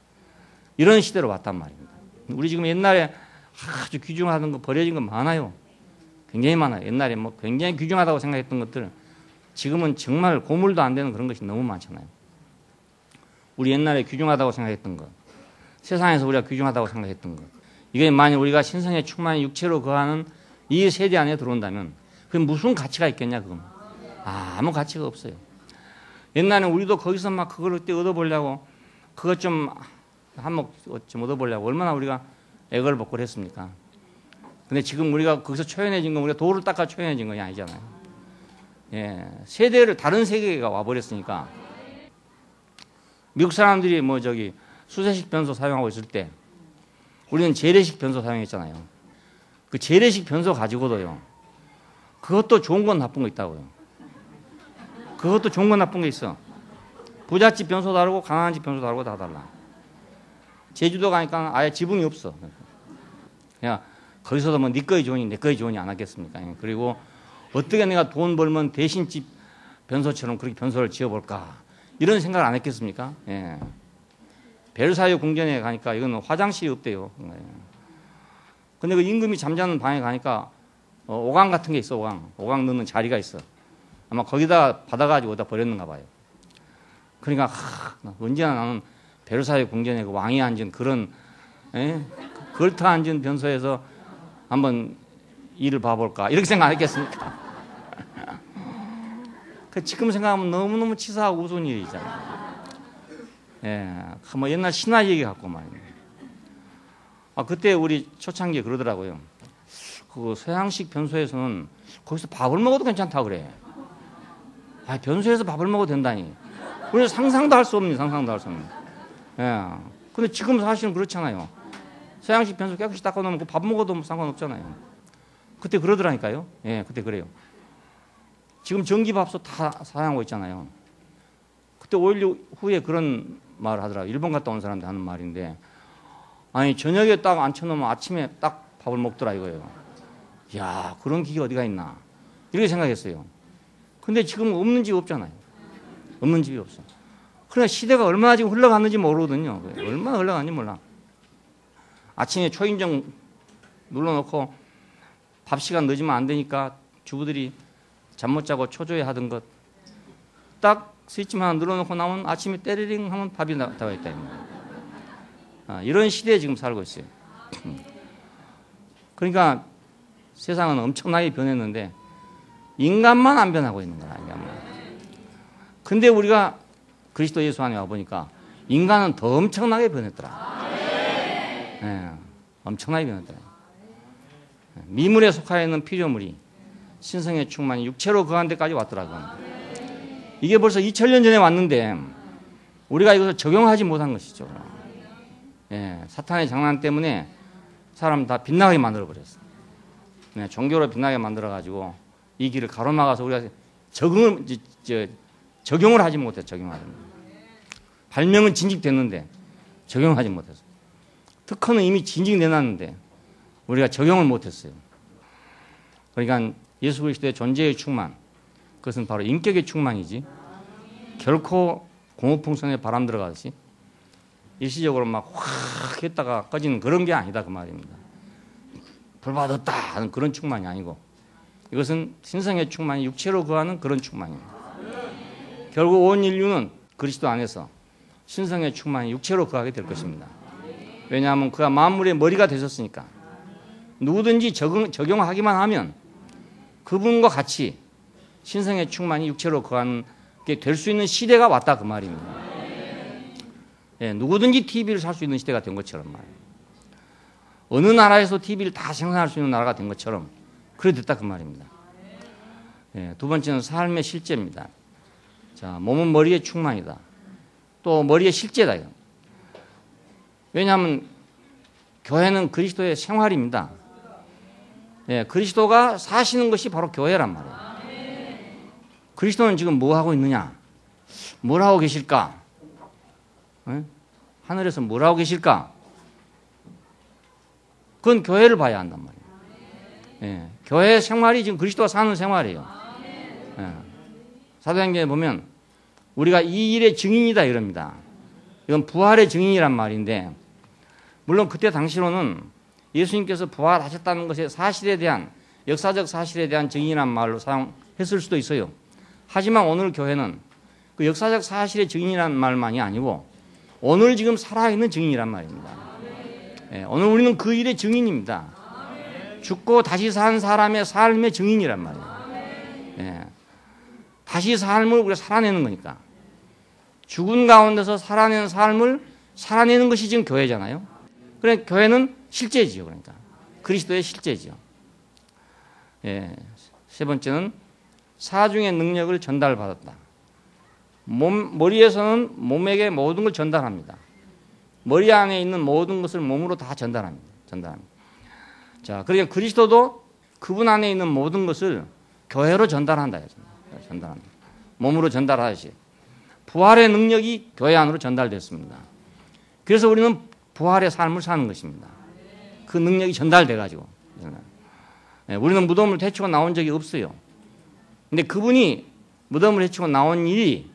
이런 시대로 왔단 말입니다. 우리 지금 옛날에 아주 귀중하던 거 버려진 거 많아요. 굉장히 많아요. 옛날에 뭐 굉장히 귀중하다고 생각했던 것들 지금은 정말 고물도 안 되는 그런 것이 너무 많잖아요. 우리 옛날에 귀중하다고 생각했던 것, 세상에서 우리가 귀중하다고 생각했던 것, 이게 만약 우리가 신성의 충만히 육체로 거하는 이 세대 안에 들어온다면 그게 무슨 가치가 있겠냐, 그건. 아무 가치가 없어요. 옛날에 우리도 거기서 막 그걸 그때 얻어보려고 그것 좀 한몫 좀 얻어보려고 얼마나 우리가 애걸 먹고 했습니까? 근데 지금 우리가 거기서 초연해진 건 우리가 돌을 닦아 초연해진 건 아니잖아요. 예, 세대를 다른 세계가 와버렸으니까 미국 사람들이 뭐 저기 수세식 변소 사용하고 있을 때 우리는 재래식 변소 사용했잖아요. 그 재래식 변소 가지고도요. 그것도 좋은 건 나쁜 거 있다고요. 그것도 좋은 건 나쁜 게 있어. 부잣집 변소 다르고 가난한 집 변소 다르고 다 달라. 제주도 가니까 아예 지붕이 없어. 그냥 거기서도 뭐 네 거이 좋으니 내 거이 좋으니 안 하겠습니까? 그리고 어떻게 내가 돈 벌면 대신 집 변소처럼 그렇게 변소를 지어볼까 이런 생각을 안 했겠습니까? 예. 베르사유 궁전에 가니까 이건 화장실이 없대요. 근데 그 임금이 잠자는 방에 가니까 오강 같은 게 있어. 오강 넣는 자리가 있어. 아마 거기다 받아가지고 어디다 버렸는가 봐요. 그러니까 언제나 나는 베르사유 궁전에 그 왕이 앉은 그런 걸터 앉은 변소에서 한번 일을 봐볼까 이렇게 생각 안 했겠습니까? 지금 생각하면 너무너무 치사하고 우스운 일이잖아요. 예, 뭐 옛날 신화 얘기 같고 말이에요. 그때 우리 초창기에 그러더라고요. 그 서양식 변소에서는 거기서 밥을 먹어도 괜찮다 그래. 아, 변소에서 밥을 먹어도 된다니. 우리는 상상도 할 수 없는, 상상도 할 수 없는. 예. 근데 지금 사실은 그렇잖아요. 서양식 변소 깨끗이 닦아놓으면 밥 먹어도 상관없잖아요. 그때 그러더라니까요. 예, 그때 그래요. 지금 전기밥솥 다 사용하고 있잖아요. 그때 5.16 후에 그런 말을 하더라고요. 일본 갔다 온 사람들 하는 말인데, 아니, 저녁에 딱 앉혀놓으면 아침에 딱 밥을 먹더라 이거예요. 이야, 그런 기계 어디가 있나. 이렇게 생각했어요. 근데 지금 없는 집 없잖아요. 없는 집이 없어. 그러니까 시대가 얼마나 지금 흘러갔는지 모르거든요. 얼마나 흘러갔는지 몰라. 아침에 초인종 눌러놓고 밥 시간 늦으면 안 되니까 주부들이 잠 못 자고 초조해 하던 것 딱 스위치 하나 눌러놓고 나면 아침에 때리링 하면 밥이 나와 있다. 이런 시대에 지금 살고 있어요. 그러니까 세상은 엄청나게 변했는데 인간만 안 변하고 있는 거야. 인간만. 근데 우리가 그리스도 예수 안에 와보니까 인간은 더 엄청나게 변했더라. 네, 엄청나게 변했더라. 미물에 속하여 있는 피조물이 신성의 충만이 육체로 그한 데까지 왔더라고요. 이게 벌써 2000년 전에 왔는데 우리가 이것을 적용하지 못한 것이죠. 예, 사탄의 장난 때문에 사람 다 빗나가게 만들어버렸어. 네, 종교로 빗나가게 만들어가지고 이 길을 가로막아서 우리가 적용을 하지 못했어. 적용하지 못했어. 발명은 진직됐는데 적용하지 못했어. 특허는 이미 진직내놨는데 우리가 적용을 못했어요. 그러니까 예수 그리스도의 존재의 충만, 그것은 바로 인격의 충만이지 결코 공허풍선에 바람 들어가듯이 일시적으로 막 확 했다가 꺼지는 그런 게 아니다 그 말입니다. 불 받았다 하는 그런 충만이 아니고 이것은 신성의 충만이 육체로 거하는 그런 충만입니다. 결국 온 인류는 그리스도 안에서 신성의 충만이 육체로 거하게 될 것입니다. 왜냐하면 그가 만물의 머리가 되셨으니까 누구든지 적용하기만 하면 그분과 같이 신성의 충만이 육체로 거하는 게 될 수 있는 시대가 왔다 그 말입니다. 예, 누구든지 TV를 살 수 있는 시대가 된 것처럼 말이에요. 어느 나라에서 TV를 다 생산할 수 있는 나라가 된 것처럼 그래 됐다 그 말입니다. 예, 두 번째는 삶의 실제입니다. 자, 몸은 머리의 충만이다. 또 머리의 실제다. 이거. 왜냐하면 교회는 그리스도의 생활입니다. 예, 그리스도가 사시는 것이 바로 교회란 말이에요. 그리스도는 지금 뭐 하고 있느냐? 뭘 하고 계실까? 예? 하늘에서 뭘 하고 계실까? 그건 교회를 봐야 한단 말이에요. 예, 교회 생활이 지금 그리스도가 사는 생활이에요. 예, 사도행전에 보면 우리가 이 일의 증인이다 이럽니다. 이건 부활의 증인이란 말인데 물론 그때 당시로는 예수님께서 부활하셨다는 것의 사실에 대한 역사적 사실에 대한 증인이란 말로 사용했을 수도 있어요. 하지만 오늘 교회는 그 역사적 사실의 증인이란 말만이 아니고 오늘 지금 살아있는 증인이란 말입니다. 예, 오늘 우리는 그 일의 증인입니다. 죽고 다시 산 사람의 삶의 증인이란 말이에요. 예, 다시 삶을 우리가 살아내는 거니까. 죽은 가운데서 살아내는 삶을 살아내는 것이 지금 교회잖아요. 그러니까 교회는 실제지요. 그러니까 그리스도의 실제지요. 예, 세 번째는 사중의 능력을 전달받았다. 머리에서는 몸에게 모든 걸 전달합니다. 머리 안에 있는 모든 것을 몸으로 다 전달합니다. 자, 그러니까 그리스도도 그분 안에 있는 모든 것을 교회로 전달한다. 전달합니다. 몸으로 전달하듯이 부활의 능력이 교회 안으로 전달됐습니다. 그래서 우리는 부활의 삶을 사는 것입니다. 그 능력이 전달돼가지고. 우리는 무덤을 헤치고 나온 적이 없어요. 근데 그분이 무덤을 헤치고 나온 일이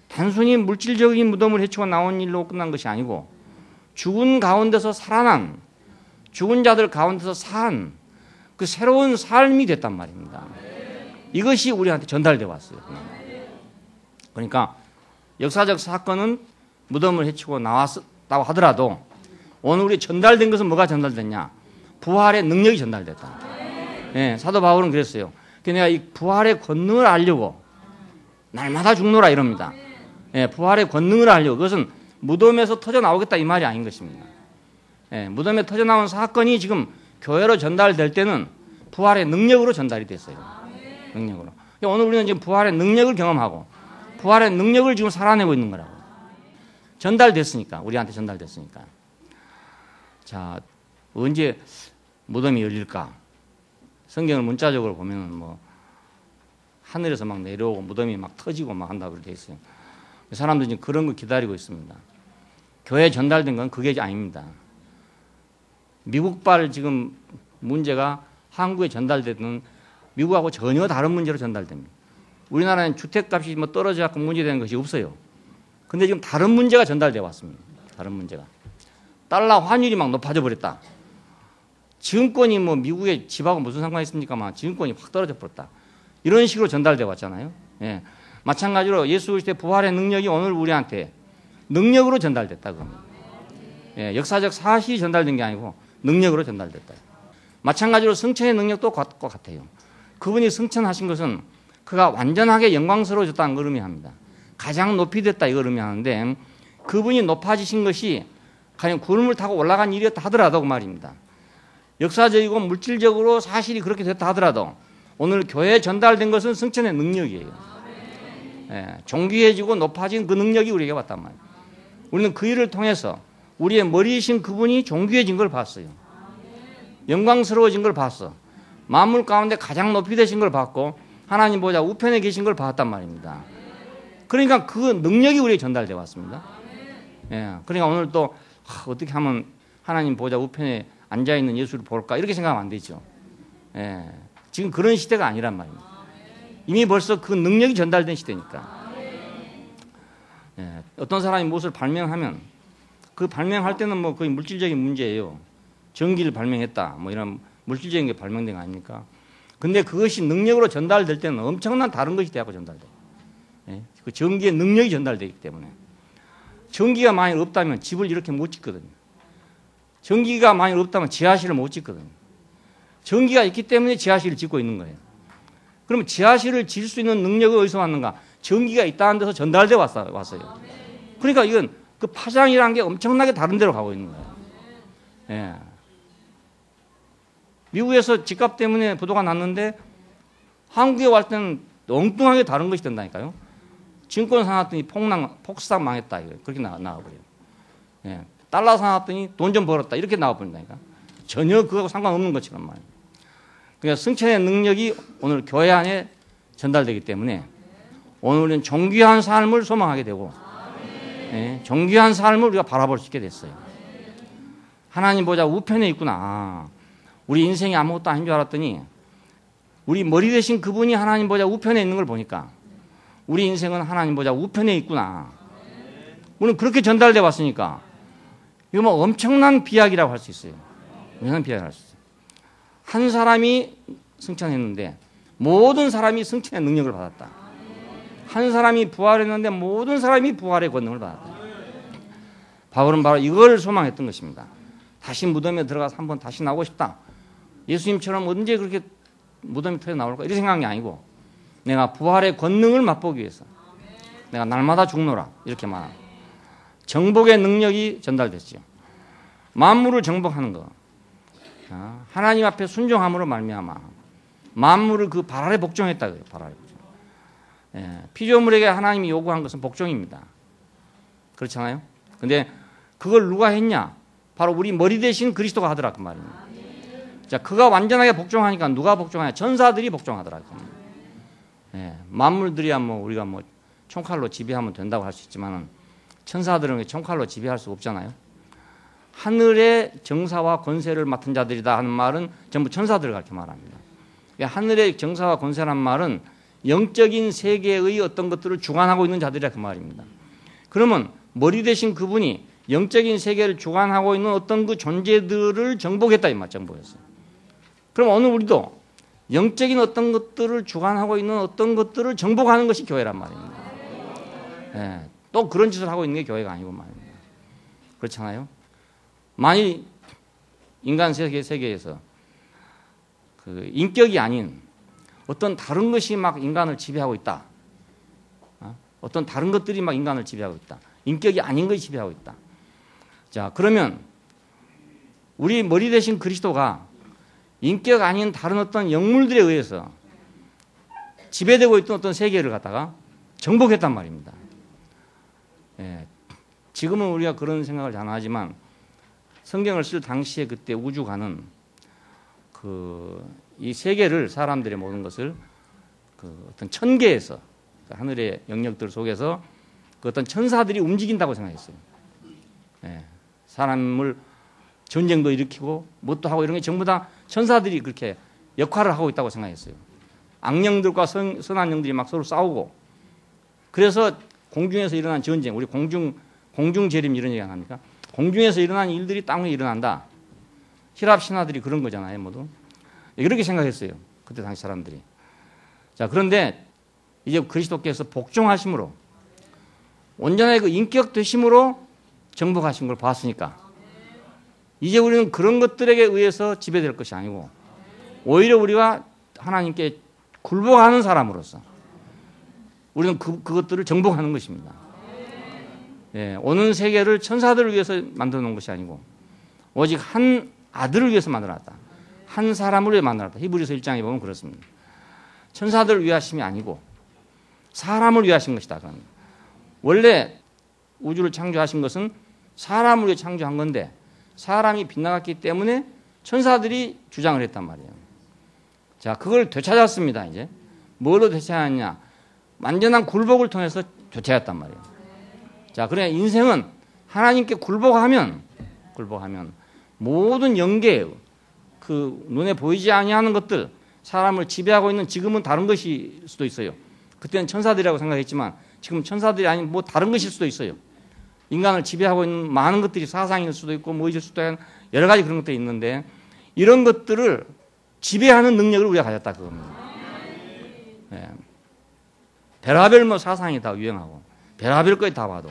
단순히 물질적인 무덤을 헤치고 나온 일로 끝난 것이 아니고 죽은 가운데서 살아난 죽은 자들 가운데서 산 그 새로운 삶이 됐단 말입니다. 이것이 우리한테 전달돼 왔어요. 그러니까 역사적 사건은 무덤을 헤치고 나왔다고 하더라도 오늘 우리 전달된 것은 뭐가 전달됐냐? 부활의 능력이 전달됐다. 예, 사도 바울은 그랬어요. 내가 이 부활의 권능을 알려고 날마다 죽노라 이럽니다. 예, 부활의 권능을 알려고. 그것은 무덤에서 터져 나오겠다 이 말이 아닌 것입니다. 예, 무덤에 터져 나온 사건이 지금 교회로 전달될 때는 부활의 능력으로 전달이 됐어요. 능력으로. 오늘 우리는 지금 부활의 능력을 경험하고 부활의 능력을 지금 살아내고 있는 거라고. 전달됐으니까, 우리한테 전달됐으니까. 자, 언제 무덤이 열릴까? 성경을 문자적으로 보면은 뭐 하늘에서 막 내려오고 무덤이 막 터지고 막 한다고 되어 있어요. 사람들이 지금 그런 걸 기다리고 있습니다. 교회에 전달된 건 그게 아닙니다. 미국발 지금 문제가 한국에 전달되는 미국하고 전혀 다른 문제로 전달됩니다. 우리나라는 주택값이 뭐 떨어져서 문제되는 것이 없어요. 근데 지금 다른 문제가 전달되어 왔습니다. 다른 문제가. 달러 환율이 막 높아져 버렸다. 지금권이 뭐 미국의 집하고 무슨 상관이 있습니까만 지금권이 확 떨어져 버렸다. 이런 식으로 전달되어 왔잖아요. 예. 마찬가지로 예수 그리스도의 부활의 능력이 오늘 우리한테 능력으로 전달됐다. 그럽니다. 예. 역사적 사실이 전달된 게 아니고 능력으로 전달됐다. 마찬가지로 승천의 능력도 같아요. 그분이 승천하신 것은 그가 완전하게 영광스러워졌다는 걸 의미합니다. 가장 높이 됐다 이걸 의미하는데 그분이 높아지신 것이 가령 구름을 타고 올라간 일이었다 하더라도 그 말입니다. 역사적이고 물질적으로 사실이 그렇게 됐다 하더라도 오늘 교회에 전달된 것은 승천의 능력이에요. 예, 존귀해지고 높아진 그 능력이 우리에게 왔단 말이에요. 우리는 그 일을 통해서 우리의 머리이신 그분이 존귀해진 걸 봤어요. 영광스러워진 걸 봤어. 만물 가운데 가장 높이 되신 걸 봤고 하나님 보좌 우편에 계신 걸 봤단 말입니다. 그러니까 그 능력이 우리에게 전달되어 왔습니다. 예, 그러니까 오늘 또 어떻게 하면 하나님 보좌 우편에 앉아있는 예수를 볼까 이렇게 생각하면 안 되죠. 예, 지금 그런 시대가 아니란 말입니다. 이미 벌써 그 능력이 전달된 시대니까. 예, 어떤 사람이 무엇을 발명하면 그 발명할 때는 뭐 거의 물질적인 문제예요. 전기를 발명했다 뭐 이런 물질적인 게 발명된 거 아닙니까? 근데 그것이 능력으로 전달될 때는 엄청난 다른 것이 되고 전달돼요. 예, 그 전기의 능력이 전달되기 때문에. 전기가 만약 없다면 집을 이렇게 못 짓거든요. 전기가 만약 없다면 지하실을 못 짓거든요. 전기가 있기 때문에 지하실을 짓고 있는 거예요. 그러면 지하실을 질 수 있는 능력이 어디서 왔는가? 전기가 있다는 데서 전달돼 왔어요. 그러니까 이건 그 파장이라는 게 엄청나게 다른 데로 가고 있는 거예요. 예. 미국에서 집값 때문에 부도가 났는데 한국에 왔을 때는 엉뚱하게 다른 것이 된다니까요. 증권 사놨더니 폭삭 망했다. 그렇게 나와버려요. 예. 달러 사놨더니 돈 좀 벌었다. 이렇게 나와버린다니까. 전혀 그거하고 상관없는 것처럼 말이에요. 그러니까 승천의 능력이 오늘 교회 안에 전달되기 때문에 오늘 우리는 존귀한 삶을 소망하게 되고 예, 존귀한 삶을 우리가 바라볼 수 있게 됐어요. 하나님 보좌 우편에 있구나. 우리 인생이 아무것도 아닌 줄 알았더니 우리 머리 대신 그분이 하나님 보좌 우편에 있는 걸 보니까 우리 인생은 하나님 보좌 우편에 있구나. 우리는 그렇게 전달돼 왔으니까 이거 뭐 엄청난 비약이라고 할 수 있어요. 엄청난 비약이라고 할 수 있어요. 한 사람이 승천했는데 모든 사람이 승천의 능력을 받았다. 한 사람이 부활했는데 모든 사람이 부활의 권능을 받았다. 바울은 바로 이걸 소망했던 것입니다. 다시 무덤에 들어가서 한번 다시 나오고 싶다. 예수님처럼 언제 그렇게 무덤이 터져 나올까? 이렇게 생각한 게 아니고 내가 부활의 권능을 맛보기 위해서 내가 날마다 죽노라 이렇게 말합니다. 정복의 능력이 전달됐죠. 만물을 정복하는 거. 하나님 앞에 순종함으로 말미암아 만물을 그 발 아래 복종했다 그래요. 발 아래 복종. 예, 피조물에게 하나님이 요구한 것은 복종입니다. 그렇잖아요. 근데 그걸 누가 했냐? 바로 우리 머리 대신 그리스도가 하더라 그 말입니다. 자, 그가 완전하게 복종하니까 누가 복종하냐? 전사들이 복종하더라 그 말입니다. 예, 만물들이야 뭐 우리가 뭐 총칼로 지배하면 된다고 할 수 있지만은 천사들은 총칼로 지배할 수 없잖아요. 하늘의 정사와 권세를 맡은 자들이다 하는 말은 전부 천사들을 가르쳐 말합니다. 하늘의 정사와 권세란 말은 영적인 세계의 어떤 것들을 주관하고 있는 자들이라 그 말입니다. 그러면 머리 대신 그분이 영적인 세계를 주관하고 있는 어떤 그 존재들을 정복했다 이 말, 정복했어요. 그럼 오늘 우리도 영적인 어떤 것들을 주관하고 있는 어떤 것들을 정복하는 것이 교회란 말입니다. 예, 또 그런 짓을 하고 있는 게 교회가 아니고 말입니다. 그렇잖아요. 만일 인간 세계에서 그 인격이 아닌 어떤 다른 것이 막 인간을 지배하고 있다. 어떤 다른 것들이 막 인간을 지배하고 있다. 인격이 아닌 것이 지배하고 있다. 자, 그러면 우리 머리 대신 그리스도가 인격 아닌 다른 어떤 영물들에 의해서 지배되고 있던 어떤 세계를 갖다가 정복했단 말입니다. 예, 지금은 우리가 그런 생각을 잘 안 하지만 성경을 쓸 당시에 그때 우주가는 이 세계를 사람들의 모든 것을 어떤 천계에서 하늘의 영역들 속에서 그 어떤 천사들이 움직인다고 생각했어요. 예, 사람을 전쟁도 일으키고 뭣도 하고 이런 게 전부 다 천사들이 그렇게 역할을 하고 있다고 생각했어요. 악령들과 선한 영들이 막 서로 싸우고 그래서 공중에서 일어난 전쟁, 우리 공중재림 이런 얘기 안 합니까? 공중에서 일어난 일들이 땅 위에 일어난다. 히랍 신화들이 그런 거잖아요, 모두. 그렇게 생각했어요. 그때 당시 사람들이. 자, 그런데 이제 그리스도께서 복종하심으로 온전하게 그 인격 되심으로 정복하신 걸 봤으니까 이제 우리는 그런 것들에게 의해서 지배될 것이 아니고 오히려 우리가 하나님께 굴복하는 사람으로서 우리는 그것들을 정복하는 것입니다. 예, 오는 세계를 천사들을 위해서 만들어 놓은 것이 아니고 오직 한 아들을 위해서 만들어놨다. 한 사람을 위해 만들어놨다. 히브리서 1장에 보면 그렇습니다. 천사들을 위하심이 아니고 사람을 위하신 것이다. 그럽니다. 원래 우주를 창조하신 것은 사람을 위해 창조한 건데 사람이 빗나갔기 때문에 천사들이 주장을 했단 말이에요. 자, 그걸 되찾았습니다. 이제 뭘로 되찾았냐? 완전한 굴복을 통해서 되찾았단 말이에요. 자, 그래 인생은 하나님께 굴복하면 모든 영계 그 눈에 보이지 아니하는 것들 사람을 지배하고 있는 지금은 다른 것일 수도 있어요. 그때는 천사들이라고 생각했지만 지금 천사들이 아닌 뭐 다른 것일 수도 있어요. 인간을 지배하고 있는 많은 것들이 사상일 수도 있고 뭐일 수도 있고 여러 가지 그런 것들이 있는데 이런 것들을 지배하는 능력을 우리가 가졌다 그겁니다. 예. 베라벨 뭐 사상이 다 유행하고 베라벨 거에 다 봐도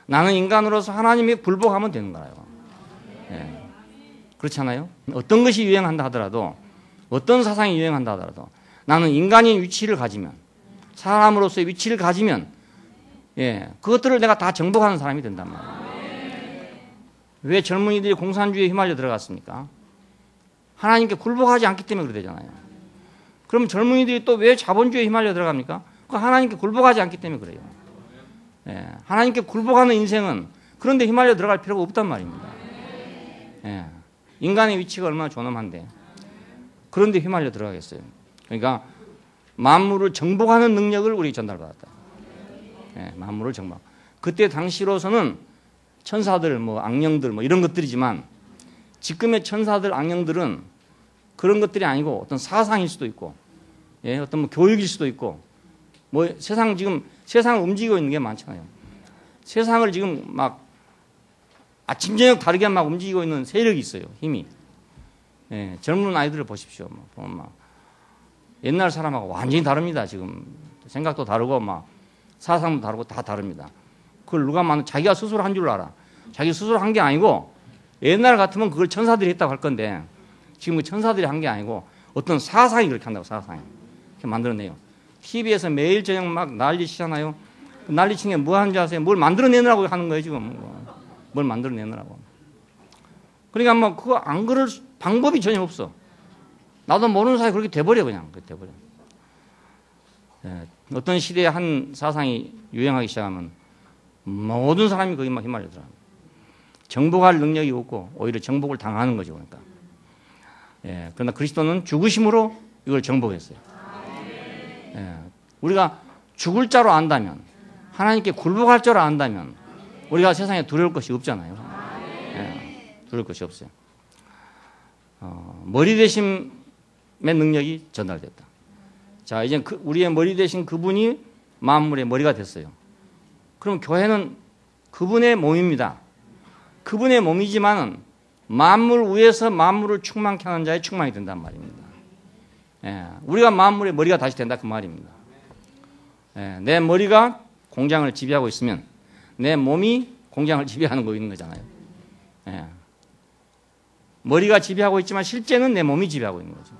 나는 인간으로서 하나님이 굴복하면 되는 거예요. 예. 그렇잖아요. 어떤 것이 유행한다 하더라도 어떤 사상이 유행한다 하더라도 나는 인간인 위치를 가지면 사람으로서의 위치를 가지면 예, 그것들을 내가 다 정복하는 사람이 된단 말이에요. 왜 젊은이들이 공산주의에 휘말려 들어갔습니까? 하나님께 굴복하지 않기 때문에 그렇게 되잖아요. 그럼 젊은이들이 또 왜 자본주의에 휘말려 들어갑니까? 그 하나님께 굴복하지 않기 때문에 그래요. 예, 하나님께 굴복하는 인생은 그런데 휘말려 들어갈 필요가 없단 말입니다. 예, 인간의 위치가 얼마나 존엄한데 그런데 휘말려 들어가겠어요. 그러니까 만물을 정복하는 능력을 우리 전달받았다. 예, 만물을 정복. 그때 당시로서는 천사들, 뭐 악령들, 뭐 이런 것들이지만 지금의 천사들, 악령들은 그런 것들이 아니고 어떤 사상일 수도 있고, 예, 어떤 뭐 교육일 수도 있고, 뭐 지금 세상을 움직이고 있는 게 많잖아요. 세상을 지금 막 아침 저녁 다르게 막 움직이고 있는 세력이 있어요. 힘이. 예, 젊은 아이들을 보십시오. 보면 막 옛날 사람하고 완전히 다릅니다. 지금 생각도 다르고 막 사상도 다르고 다 다릅니다. 그걸 누가 자기가 스스로 한 줄 알아. 자기 스스로 한 게 아니고 옛날 같으면 그걸 천사들이 했다고 할 건데 지금 그 천사들이 한 게 아니고 어떤 사상이 그렇게 한다고 사상이 이렇게 만들어내요. TV에서 매일 저녁 막 난리 치잖아요. 난리 치는 게 뭐 하는지 아세요? 뭘 만들어내느라고 하는 거예요 지금. 뭘 만들어내느라고. 그러니까 뭐 그거 안 그럴 방법이 전혀 없어. 나도 모르는 사이에 그렇게 돼버려 그냥. 그렇게 돼버려. 예, 어떤 시대에 한 사상이 유행하기 시작하면 모든 사람이 거기 막 휘말려 들어요. 정복할 능력이 없고 오히려 정복을 당하는 거죠. 그러니까. 예, 그러나 그리스도는 죽으심으로 이걸 정복했어요. 예, 우리가 죽을 자로 안다면 하나님께 굴복할 자로 안다면 우리가 세상에 두려울 것이 없잖아요. 예, 두려울 것이 없어요. 머리 대심의 능력이 전달됐다. 자, 이제 우리의 머리 대신 그분이 만물의 머리가 됐어요. 그럼 교회는 그분의 몸입니다. 그분의 몸이지만은 만물 위에서 만물을 충만케 하는 자의 충만이 된단 말입니다. 예, 우리가 만물의 머리가 다시 된다 그 말입니다. 예, 내 머리가 공장을 지배하고 있으면 내 몸이 공장을 지배하는 거 있는 거잖아요. 예, 머리가 지배하고 있지만 실제는 내 몸이 지배하고 있는 거죠.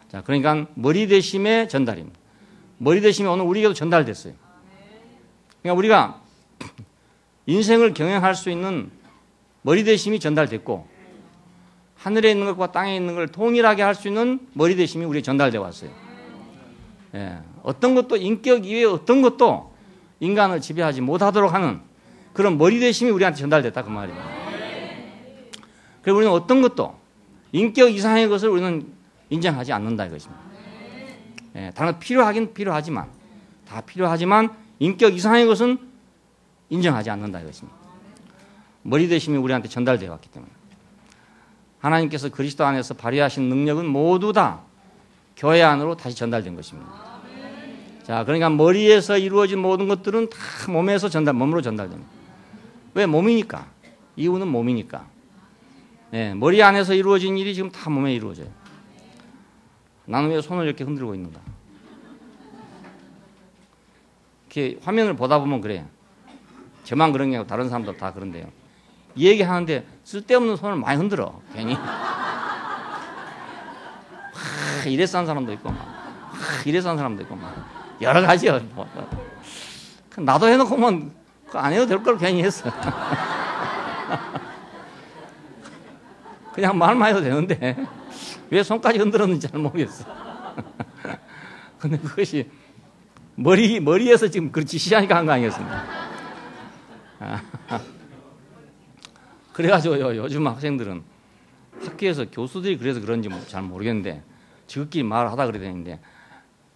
자, 그러니까 머리 대심의 전달입니다. 머리 대심이 오늘 우리에게도 전달됐어요. 그러니까 우리가 인생을 경영할 수 있는 머리 대심이 전달됐고 하늘에 있는 것과 땅에 있는 걸 동일하게 할 수 있는 머리 대심이 우리에게 전달되어 왔어요. 예, 어떤 것도 인격 이외의 어떤 것도 인간을 지배하지 못하도록 하는 그런 머리 대심이 우리한테 전달됐다 그 말이에요. 그리고 우리는 어떤 것도 인격 이상의 것을 우리는 인정하지 않는다 이것입니다. 예, 다른 것 필요하긴 필요하지만 다 필요하지만 인격 이상의 것은 인정하지 않는다 이것입니다. 머리 대심이 우리한테 전달되어 왔기 때문에 하나님께서 그리스도 안에서 발휘하신 능력은 모두 다 교회 안으로 다시 전달된 것입니다. 자, 그러니까 머리에서 이루어진 모든 것들은 다 몸으로 전달됩니다. 왜? 몸이니까. 이유는 몸이니까. 네, 머리 안에서 이루어진 일이 지금 다 몸에 이루어져요. 나는 왜 손을 이렇게 흔들고 있는가? 이렇게 화면을 보다 보면 그래요. 저만 그런 게 아니고 다른 사람도 다 그런데요. 이 얘기하는데 쓸데없는 손을 많이 흔들어. 괜히. 이래서 한 사람도 있고 이래서 한 사람도 있고 여러 가지요. 나도 해놓고 안 해도 될 걸 괜히 했어. 그냥 말만 해도 되는데 왜 손까지 흔들었는지 잘 모르겠어. 근데 그것이 머리에서 지금 그렇지 시하니까 한 거 아니겠습니까? 그래가지고 요즘 학생들은 학교에서 교수들이 그래서 그런지 잘 모르겠는데 지극히 말을 하다 그래야 되는데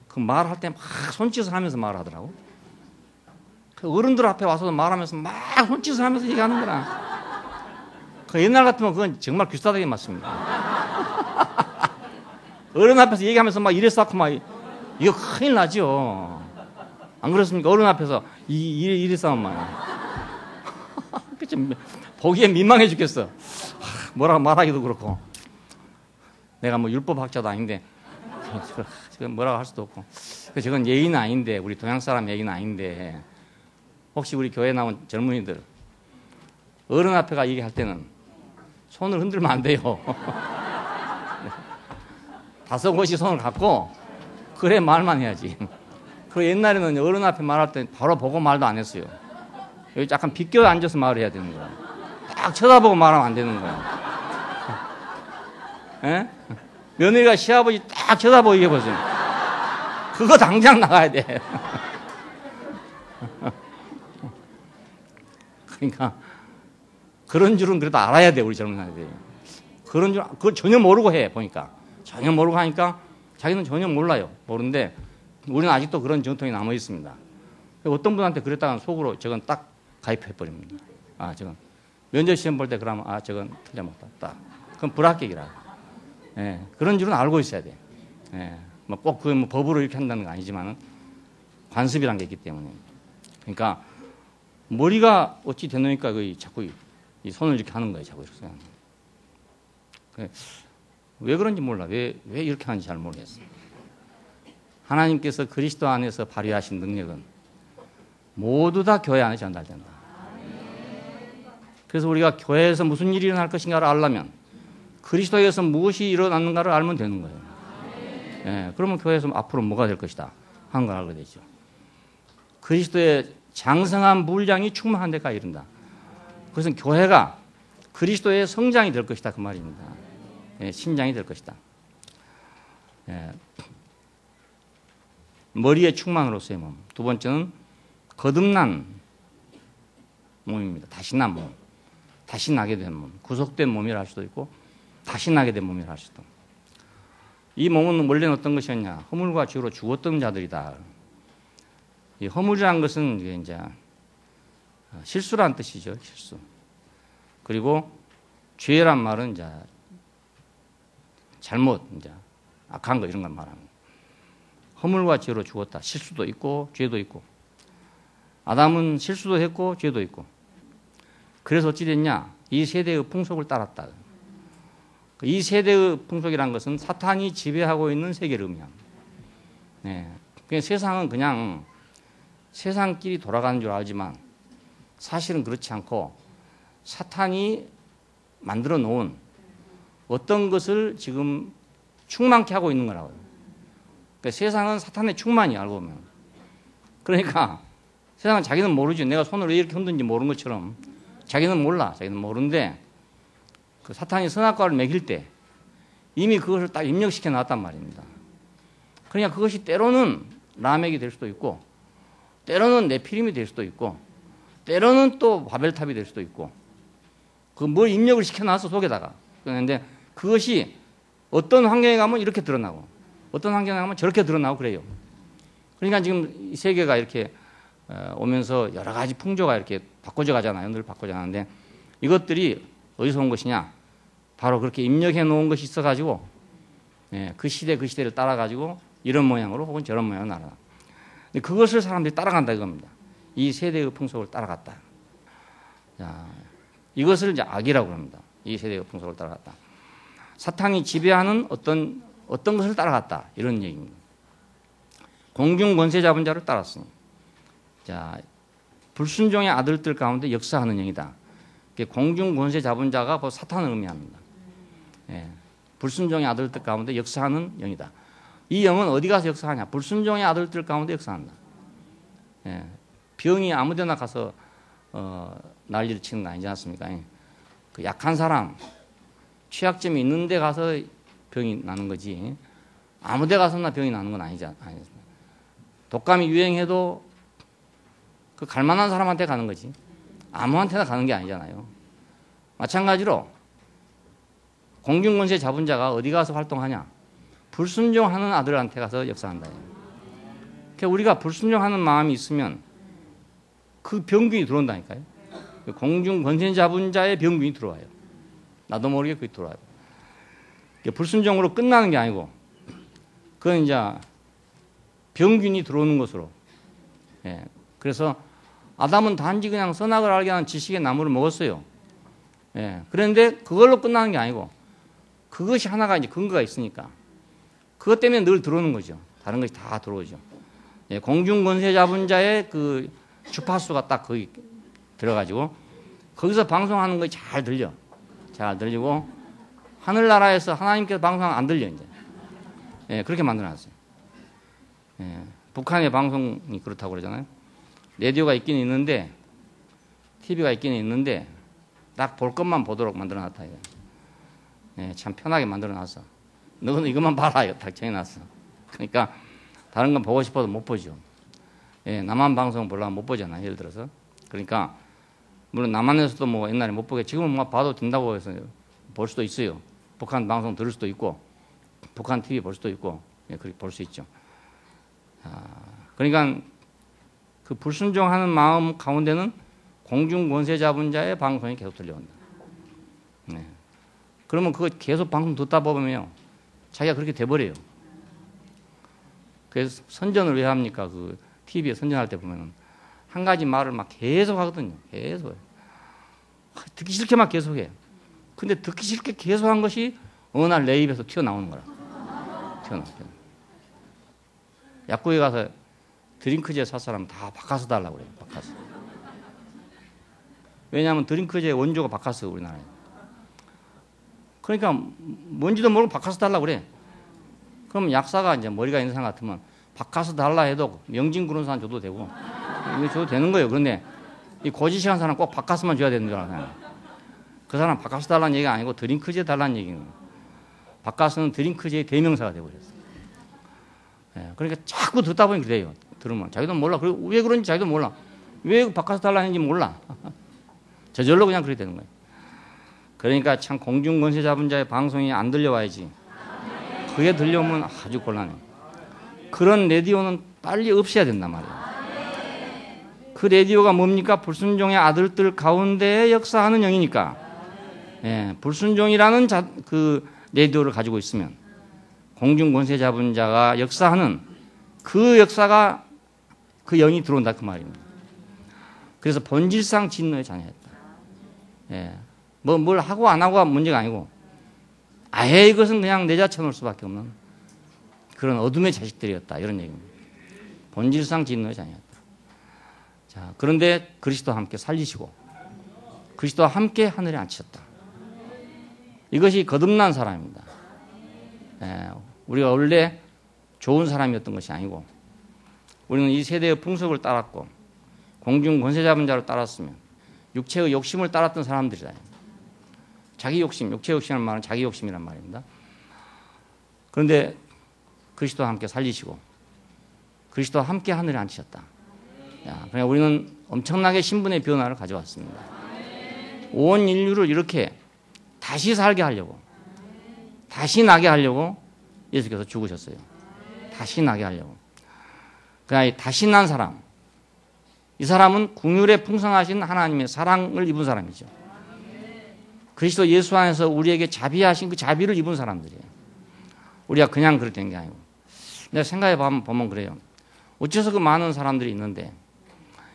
그 말할 때 막 손짓을 하면서 말을 하더라고. 그 어른들 앞에 와서 말하면서 막 손짓을 하면서 얘기하는 거라. 그 옛날 같으면 그건 정말 귀싸대기 맞습니다. 어른 앞에서 얘기하면서 막 이래 쌓고 막 이거 큰일 나죠. 안 그렇습니까? 어른 앞에서 이래 싸면 막 보기에 민망해 죽겠어. 뭐라고 말하기도 그렇고. 내가 뭐 율법학자도 아닌데 뭐라고 할 수도 없고. 저건 예의는 아닌데 우리 동양 사람 예의는 아닌데 혹시 우리 교회 나온 젊은이들 어른 앞에가 얘기할 때는 손을 흔들면 안 돼요. 다섯 곳이 손을 갖고 그래 말만 해야지. 그 옛날에는 어른 앞에 말할 때 바로 보고 말도 안 했어요. 여기 약간 비껴 앉아서 말을 해야 되는 거야. 딱 쳐다보고 말하면 안 되는 거야. 에? 며느리가 시아버지 딱 쳐다보고 얘기해보세요. 그거 당장 나가야 돼. 그러니까 그런 줄은 그래도 알아야 돼 우리 젊은 사람들이. 그런 줄 그걸 전혀 모르고 해 보니까 전혀 모르고 하니까 자기는 전혀 몰라요. 모르는데 우리는 아직도 그런 전통이 남아 있습니다. 어떤 분한테 그랬다가 속으로 저건 딱 가입해 버립니다. 아 저건 면접 시험 볼 때 그러면 아 저건 틀려먹다 딱 그건 불합격이라. 예, 그런 줄은 알고 있어야 돼. 예, 뭐 꼭 그 뭐 법으로 이렇게 한다는 건 아니지만은 관습이라는 게 있기 때문에. 그러니까 머리가 어찌 되노니까 자꾸 이 손을 이렇게 하는 거예요. 자꾸 이렇게. 왜 그런지 몰라. 왜 이렇게 하는지 잘 모르겠어요. 하나님께서 그리스도 안에서 발휘하신 능력은 모두 다 교회 안에 전달된다. 그래서 우리가 교회에서 무슨 일이 일어날 것인가를 알려면 그리스도에서 무엇이 일어났는가를 알면 되는 거예요. 예, 그러면 교회에서 앞으로 뭐가 될 것이다 하는 걸 알게 되죠. 그리스도의 장성한 물량이 충만한 데까지 이른다. 그것은 교회가 그리스도의 성장이 될 것이다 그 말입니다. 예, 신장이 될 것이다. 예. 머리의 충만으로서의 몸. 두 번째는 거듭난 몸입니다. 다시 난 몸. 다시 나게 된 몸. 구속된 몸이라 할 수도 있고 다시 나게 된 몸이라 할 수도. 이 몸은 원래는 어떤 것이었냐. 허물과 죄로 죽었던 자들이다. 이 허물이라는 것은 이제 실수란 뜻이죠. 실수. 그리고 죄란 말은 이제 잘못, 이제 악한 거 이런 걸 말합니다. 허물과 죄로 죽었다. 실수도 있고 죄도 있고. 아담은 실수도 했고 죄도 있고. 그래서 어찌 됐냐? 이 세대의 풍속을 따랐다. 이 세대의 풍속이라는 것은 사탄이 지배하고 있는 세계를 의미합니다. 네. 그냥 세상은 그냥 세상끼리 돌아가는 줄 알지만 사실은 그렇지 않고 사탄이 만들어 놓은 어떤 것을 지금 충만케 하고 있는 거라고요. 그러니까 세상은 사탄의 충만이 알고 보면. 그러니까 세상은 자기는 모르지. 내가 손을 왜 이렇게 흔든지 모르는 것처럼 자기는 몰라. 자기는 모르는데 그 사탄이 선악과를 먹일 때 이미 그것을 딱 입력시켜 놨단 말입니다. 그러니까 그것이 때로는 라멕이 될 수도 있고, 때로는 네피림이 될 수도 있고, 때로는 또 바벨탑이 될 수도 있고, 그 뭘 입력을 시켜놨어 속에다가. 그런데 그것이 어떤 환경에 가면 이렇게 드러나고, 어떤 환경에 가면 저렇게 드러나고 그래요. 그러니까 지금 이 세계가 이렇게 오면서 여러 가지 풍조가 이렇게 바꿔져 가잖아요. 늘 바꿔져 가는데 이것들이 어디서 온 것이냐? 바로 그렇게 입력해 놓은 것이 있어가지고, 그 시대 그 시대를 따라가지고 이런 모양으로 혹은 저런 모양으로 나라. 그것을 사람들이 따라간다 이겁니다. 이 세대의 풍속을 따라갔다. 자, 이것을 이제 악이라고 합니다. 이 세대의 풍속을 따라갔다. 사탄이 지배하는 어떤 것을 따라갔다 이런 얘기입니다. 공중 권세 잡은 자를 따랐으니, 자, 불순종의 아들들 가운데 역사하는 영이다. 공중 권세 잡은 자가 바로 사탄을 의미합니다. 불순종의 아들들 가운데 역사하는 영이다. 이 영은 어디 가서 역사하냐? 불순종의 아들들 가운데 역사한다. 병이 아무데나 가서 난리를 치는 거 아니지 않습니까? 그 약한 사람, 취약점이 있는 데 가서 병이 나는 거지, 아무데 가서나 병이 나는 건 아니지 않습니까? 독감이 유행해도 그 갈만한 사람한테 가는 거지 아무한테나 가는 게 아니잖아요. 마찬가지로 공중권세 잡은 자가 어디 가서 활동하냐? 불순종하는 아들한테 가서 역사한다. 그러니까 우리가 불순종하는 마음이 있으면 그 병균이 들어온다니까요. 공중권세 잡은 자의 병균이 들어와요. 나도 모르게 그게 들어와요. 불순종으로 끝나는 게 아니고 그건 이제 병균이 들어오는 것으로. 그래서 아담은 단지 그냥 선악을 알게 하는 지식의 나무를 먹었어요. 그런데 그걸로 끝나는 게 아니고 그것이 하나가 이제 근거가 있으니까 그것 때문에 늘 들어오는 거죠. 다른 것이 다 들어오죠. 공중 권세 잡은 자의 그 주파수가 딱 거기 들어가지고 거기서 방송하는 것이 잘 들려. 잘 들리고 하늘나라에서 하나님께서 방송하면 안 들려 이제. 그렇게 만들어놨어요. 북한의 방송이 그렇다고 그러잖아요. 라디오가 있긴 있는데 TV가 있긴 있는데 딱 볼 것만 보도록 만들어놨다. 참 편하게 만들어놨어. 너는 이것만 봐라. 이거 딱 정해놨어. 그러니까 다른 건 보고 싶어도 못 보죠. 남한 방송 보려면 못 보잖아요. 예를 들어서. 그러니까 물론 남한에서도 뭐 옛날에 못 보게 지금은 뭐 봐도 된다고 해서 볼 수도 있어요. 북한 방송 들을 수도 있고 북한 TV 볼 수도 있고 그렇게 볼 수 있죠. 그러니까 그 불순종하는 마음 가운데는 공중 권세 잡은 자의 방송이 계속 들려온다. 그러면 그거 계속 방송 듣다 보면요, 자기가 그렇게 돼버려요. 그래서 선전을 왜 합니까? 그 TV에 선전할 때 보면은 한 가지 말을 막 계속 하거든요. 계속. 듣기 싫게 막 계속해. 근데 듣기 싫게 계속한 것이 어느 날 내 입에서 튀어나오는 거라. 튀어나와. 약국에 가서 드링크제 살 사람 다 바카스 달라고 그래요. 바카스. 왜냐하면 드링크제의 원조가 바카스 우리나라에. 그러니까 뭔지도 모르고 바카스 달라고 그래. 그럼 약사가 이제 머리가 있는 사람 같으면 바카스 달라 해도 명진 그런 사람 줘도 되고 이거 줘도 되는 거예요. 그런데 이 고지식한 사람 꼭 바카스만 줘야 되는 줄 알아요. 그 사람 바카스 달라는 얘기가 아니고 드링크제 달라는 얘기는. 바카스는 드링크제의 대명사가 되어버렸어요. 그러니까 자꾸 듣다 보니 그래요. 들으면 자기도 몰라. 왜 그런지 자기도 몰라. 왜 바카스 달라는지 몰라. 저절로 그냥 그렇게 되는 거예요. 그러니까 참 공중권세 잡은 자의 방송이 안 들려와야지. 그게 들려오면 아주 곤란해. 그런 라디오는 빨리 없애야 된단 말이에요. 그 라디오가 뭡니까? 불순종의 아들들 가운데 역사하는 영이니까. 불순종이라는 그 라디오를 가지고 있으면 공중권세 잡은 자가 역사하는 그 역사가 그 영이 들어온다 그 말입니다. 그래서 본질상 진노의 자녀였다. 뭘 하고 안 하고가 문제가 아니고 아예 이것은 그냥 내자쳐 놓을 수밖에 없는 그런 어둠의 자식들이었다 이런 얘기입니다. 본질상 진노의 자녀였다. 자, 그런데 그리스도와 함께 살리시고 그리스도와 함께 하늘에 앉히셨다. 이것이 거듭난 사람입니다. 우리가 원래 좋은 사람이었던 것이 아니고 우리는 이 세대의 풍속을 따랐고 공중 권세 잡은 자를 따랐으면 육체의 욕심을 따랐던 사람들이다. 자기 욕심, 육체 욕심이라는 말은 자기 욕심이란 말입니다. 그런데 그리스도와 함께 살리시고 그리스도와 함께 하늘에 앉히셨다. 그러니까 우리는 엄청나게 신분의 변화를 가져왔습니다. 온 인류를 이렇게 다시 살게 하려고, 다시 나게 하려고 예수께서 죽으셨어요. 다시 나게 하려고. 그러니까 다시 난 사람, 이 사람은 긍휼에 풍성하신 하나님의 사랑을 입은 사람이죠. 그리스도 예수 안에서 우리에게 자비하신 그 자비를 입은 사람들이에요. 우리가 그냥 그렇게 된 게 아니고. 내가 생각해 보면 그래요. 어째서 그 많은 사람들이 있는데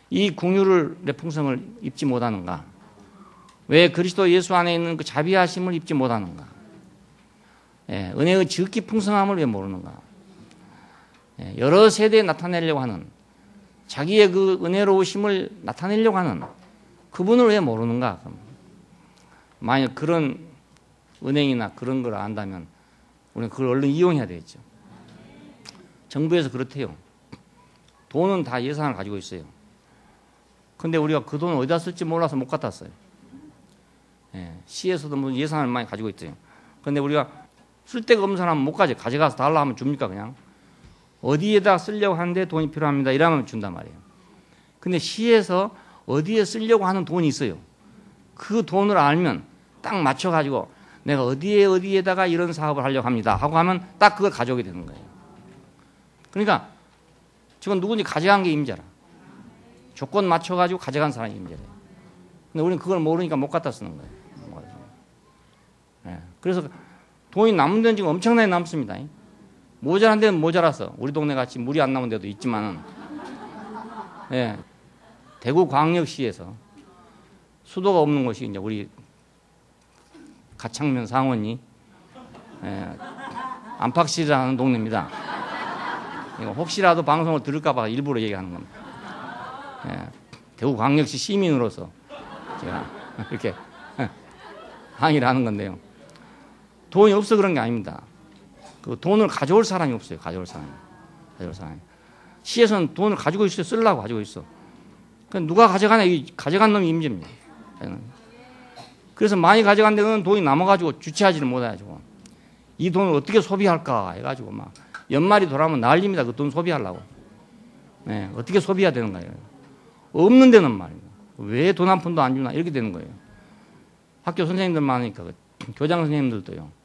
이 긍휼의 풍성을 입지 못하는가? 왜 그리스도 예수 안에 있는 그 자비하심을 입지 못하는가? 은혜의 지극히 풍성함을 왜 모르는가? 여러 세대에 나타내려고 하는 자기의 그 은혜로우심을 나타내려고 하는 그분을 왜 모르는가? 만약 그런 은행이나 그런 걸 안다면 우리는 그걸 얼른 이용해야 되겠죠. 정부에서 그렇대요. 돈은 다 예산을 가지고 있어요. 근데 우리가 그 돈을 어디다 쓸지 몰라서 못 갖다 써요. 시에서도 무슨 예산을 많이 가지고 있대요. 근데 우리가 쓸 데가 없는 사람은 못 가져가서 달라 하면 줍니까 그냥? 어디에다 쓰려고 하는데 돈이 필요합니다. 이러면 준단 말이에요. 근데 시에서 어디에 쓰려고 하는 돈이 있어요. 그 돈을 알면 딱 맞춰가지고 내가 어디에다가 이런 사업을 하려고 합니다 하고 하면 딱 그걸 가져오게 되는 거예요. 그러니까 지금 누군지 가져간 게 임자라. 조건 맞춰가지고 가져간 사람이 임자래요. 근데 우리는 그걸 모르니까 못 갖다 쓰는 거예요. 그래서 돈이 남는 데는 지금 엄청나게 남습니다. 모자란 데는 모자라서 우리 동네 같이 물이 안 나온 데도 있지만은 대구광역시에서 수도가 없는 곳이 이제 우리 가창면 상원이 안팎시라는 동네입니다. 혹시라도 방송을 들을까봐 일부러 얘기하는 겁니다. 대구광역시 시민으로서 제가 이렇게 항의를 하는 건데요. 돈이 없어 그런 게 아닙니다. 그 돈을 가져올 사람이 없어요. 가져올 사람이. 시에서는 돈을 가지고 있어요. 쓰려고 가지고 있어. 누가 가져가냐? 가져간 놈이 임재입니다. 그래서 많이 가져간 데는 돈이 남아가지고 주체하지를 못해가지고 이 돈을 어떻게 소비할까 해가지고 막 연말이 돌아오면 난립니다. 그 돈 소비하려고. 어떻게 소비해야 되는 거예요. 없는 데는 말입니다. 왜 돈 한 푼도 안 주나 이렇게 되는 거예요. 학교 선생님들 많으니까 교장 선생님들도요.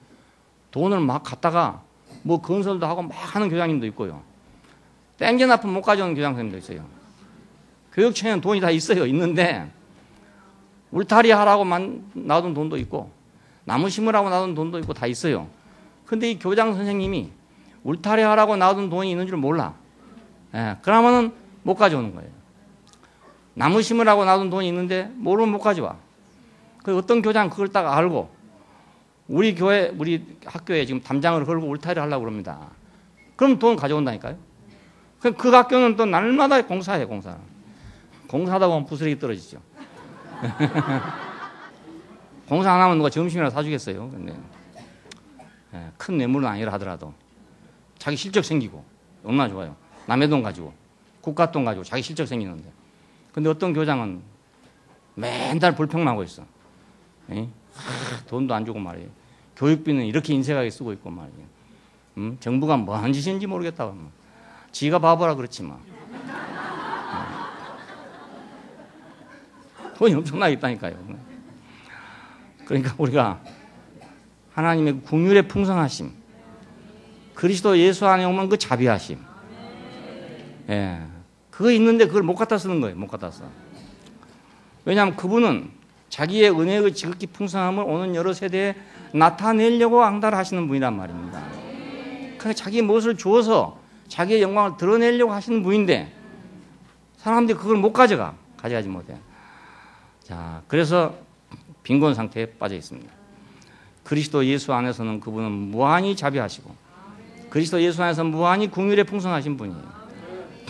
돈을 막 갖다가 뭐 건설도 하고 막 하는 교장님도 있고요. 땡전 한 푼 못 가져오는 교장 선생님도 있어요. 교육청에는 돈이 다 있어요. 있는데 울타리 하라고 놔둔 돈도 있고 나무 심으라고 놔둔 돈도 있고 다 있어요. 근데 이 교장 선생님이 울타리 하라고 놔둔 돈이 있는 줄 몰라. 그러면은 못 가져오는 거예요. 나무 심으라고 놔둔 돈이 있는데 모르면 못 가져와. 그 어떤 교장 그걸 딱 알고 우리 학교에 지금 담장을 걸고 울타리를 하려고 그럽니다. 그럼 돈 가져온다니까요. 그 학교는 또 날마다 공사해, 공사. 공사하다 보면 부스러기 떨어지죠. 공사 안 하면 누가 점심이나 사주겠어요. 근데 큰 뇌물은 아니라 하더라도 자기 실적 생기고 얼마나 좋아요. 남의 돈 가지고 국가 돈 가지고 자기 실적 생기는데. 근데 어떤 교장은 맨날 불평하고 있어. 돈도 안 주고 말이에요. 교육비는 이렇게 인색하게 쓰고 있고 말이에요. 정부가 뭐 하는 짓인지 모르겠다고. 지가 바보라 그렇지 뭐. 돈이 엄청나게 있다니까요. 그러니까 우리가 하나님의 긍휼의 풍성하심, 그리스도 예수 안에 오면 그 자비하심, 그거 있는데 그걸 못 갖다 쓰는 거예요. 못 갖다 써. 왜냐하면 그분은 자기의 은혜의 지극히 풍성함을 오는 여러 세대에 나타내려고 앙달하시는 분이란 말입니다. 그러니까 자기 무엇을 주어서 자기의 영광을 드러내려고 하시는 분인데 사람들이 그걸 못 가져가지 못해. 자, 그래서 빈곤 상태에 빠져 있습니다. 그리스도 예수 안에서는 그분은 무한히 자비하시고 그리스도 예수 안에서 무한히 긍휼에 풍성하신 분이에요.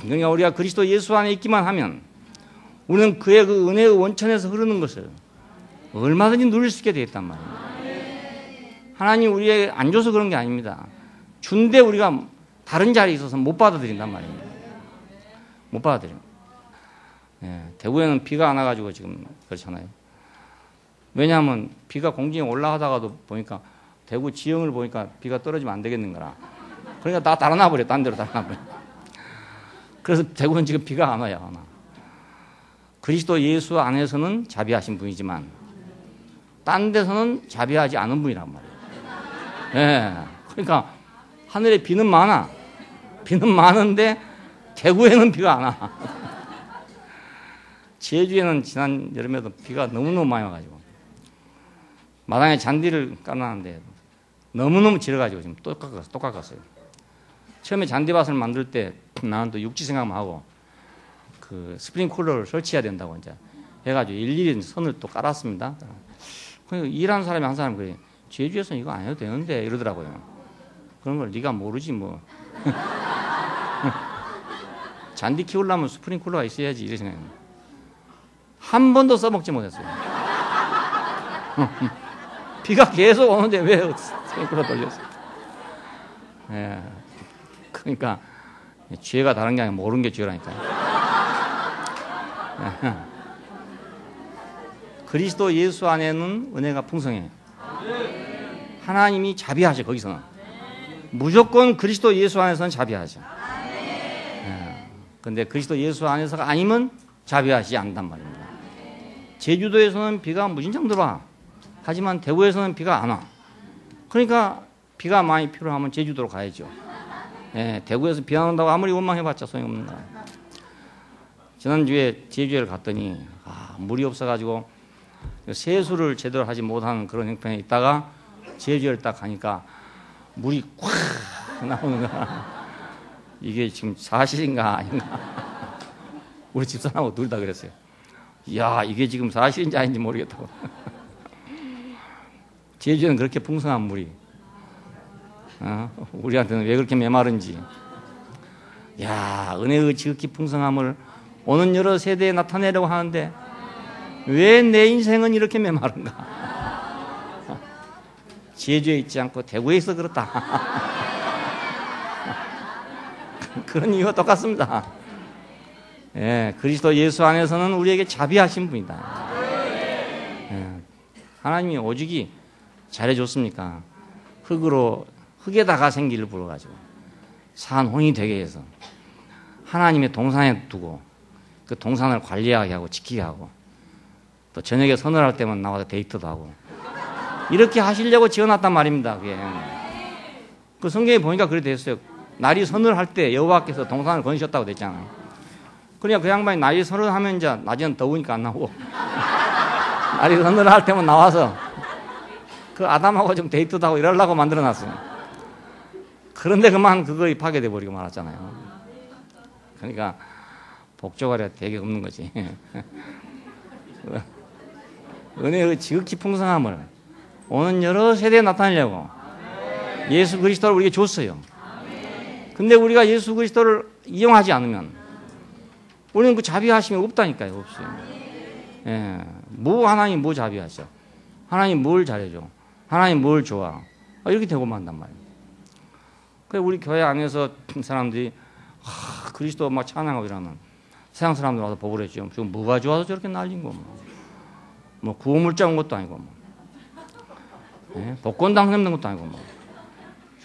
그러니까 우리가 그리스도 예수 안에 있기만 하면 우리는 그의 그 은혜의 원천에서 흐르는 것을 얼마든지 누릴 수 있게 되겠단 말입니다. 하나님 우리에게 안 줘서 그런 게 아닙니다. 준데 우리가 다른 자리에 있어서 못 받아들인단 말입니다. 못 받아들여요. 대구에는 비가 안 와가지고 지금 그렇잖아요. 왜냐하면 비가 공중에 올라가다가도 보니까 대구 지형을 보니까 비가 떨어지면 안 되겠는 거라. 그러니까 다 달아나버려. 딴 데로 달아나버려. 그래서 대구는 지금 비가 안 와요. 안 와. 그리스도 예수 안에서는 자비하신 분이지만 딴 데서는 자비하지 않은 분이란 말이에요. 예. 그러니까 하늘에 비는 많아. 비는 많은데 대구에는 비가 안 와. 제주에는 지난 여름에도 비가 너무너무 많이 와가지고 마당에 잔디를 깔아놨는데 너무너무 질어가지고 지금 또 깎았어요. 처음에 잔디밭을 만들 때 나는 또 육지 생각만 하고 그 스프링쿨러를 설치해야 된다고 이제 해가지고 일일이 선을 또 깔았습니다. 일하는 사람이 한 사람이 그래. 제주에서는 이거 안 해도 되는데 이러더라고요. 그런 걸 네가 모르지 뭐. 잔디 키우려면 스프링쿨러가 있어야지 이래 생각해요. 한 번도 써먹지 못했어요. 비가 계속 오는데 왜 스프링쿨러 돌렸어요? 예. 그러니까 죄가 다른 게 아니라 모르는 게 죄라니까요. 그리스도 예수 안에는 은혜가 풍성해. 하나님이 자비하셔. 거기서는 무조건 그리스도 예수 안에서는 자비하죠. 그런데 그리스도 예수 안에서가 아니면 자비하시지 않는단 말입니다. 제주도에서는 비가 무진장 들어와. 하지만 대구에서는 비가 안 와. 그러니까 비가 많이 필요하면 제주도로 가야죠. 예, 대구에서 비 안 온다고 아무리 원망해봤자 소용없는 거야. 지난주에 제주에 갔더니 물이 없어가지고 세수를 제대로 하지 못하는 그런 형편에 있다가 제주에 딱 가니까 물이 콱 나오는 거야. 이게 지금 사실인가 아닌가. 우리 집사람하고 둘 다 그랬어요. 이야, 이게 지금 사실인지 아닌지 모르겠다고. 제주에는 그렇게 풍성한 물이 우리한테는 왜 그렇게 메마른지. 야, 은혜의 지극히 풍성함을 오는 여러 세대에 나타내려고 하는데 왜 내 인생은 이렇게 메마른가? 제주에 있지 않고 대구에 있어 그렇다. 그런 이유가 똑같습니다. 예, 그리스도 예수 안에서는 우리에게 자비하신 분이다. 예, 하나님이 오직이 잘해줬습니까? 흙에다가 생기를 불어가지고 산 혼이 되게 해서 하나님의 동산에 두고 그 동산을 관리하게 하고 지키게 하고 또 저녁에 선언할 때만 나와서 데이트도 하고 이렇게 하시려고 지어놨단 말입니다. 그게. 그 성경에 보니까 그렇게 됐어요. 날이 선언할 때 여호와께서 동산을 건지셨다고 됐잖아요. 그러니까 그 양반이 날이 선언하면 이제 낮에는 더우니까 안 나오고 날이 선언할 때만 나와서 그 아담하고 좀 데이트도 하고 이러려고 만들어놨어요. 그런데 그만 그거 파괴돼 버리고 말았잖아요. 그러니까 복조가리가 되게 없는 거지. 은혜의 지극히 풍성함을 오는 여러 세대에 나타내려고 예수 그리스도를 우리에게 줬어요. 근데 우리가 예수 그리스도를 이용하지 않으면 우리는 그 자비하심이 없다니까요. 없어요. 예. 하나님 뭐 자비하셔? 하나님 뭘 잘해줘? 하나님 뭘 좋아? 이렇게 되고만 한단 말이에요. 그래 우리 교회 안에서 사람들이 그리스도 막 찬양하고 이러면 세상 사람들 와서 보고 그랬죠. 지금 뭐가 좋아서 저렇게 날린 거 뭐 구호물자 온 것도 아니고 예? 복권 당첨된 것도 아니고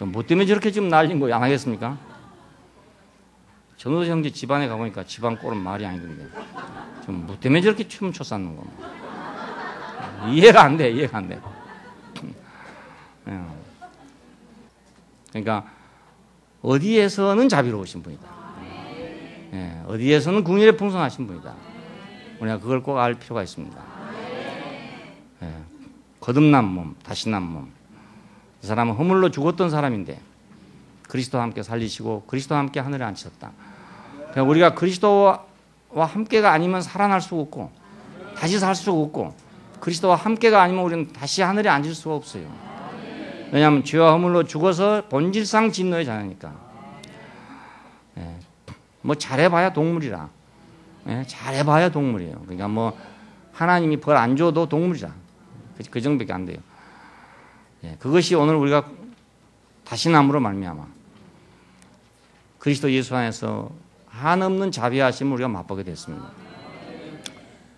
뭐 때문에 저렇게 지금 날린 거 안 하겠습니까? 전호도 형제 집안에 가보니까 집안 꼴은 말이 아니던데 지금 뭐 때문에 저렇게 춤춰 쌓는 거 이해가 안 돼. 예. 그러니까 어디에서는 자비로우신 분이다. 예, 어디에서는 궁일에 풍성하신 분이다. 우리가 그걸 꼭 알 필요가 있습니다. 예, 거듭난 몸, 다시 난 몸. 이 사람은 허물로 죽었던 사람인데 그리스도와 함께 살리시고 그리스도와 함께 하늘에 앉히셨다. 그러니까 우리가 그리스도와 함께가 아니면 살아날 수가 없고 다시 살 수가 없고 그리스도와 함께가 아니면 우리는 다시 하늘에 앉을 수가 없어요. 왜냐하면 죄와 허물로 죽어서 본질상 진노의 자녀니까. 예, 뭐 잘해봐야 동물이라. 예, 잘해봐야 동물이에요. 그러니까 뭐 하나님이 벌 안 줘도 동물이라. 그 정도밖에 안 돼요. 예, 그것이 오늘 우리가 다시남으로 말미암아 그리스도 예수 안에서 한없는 자비하심을 우리가 맛보게 됐습니다.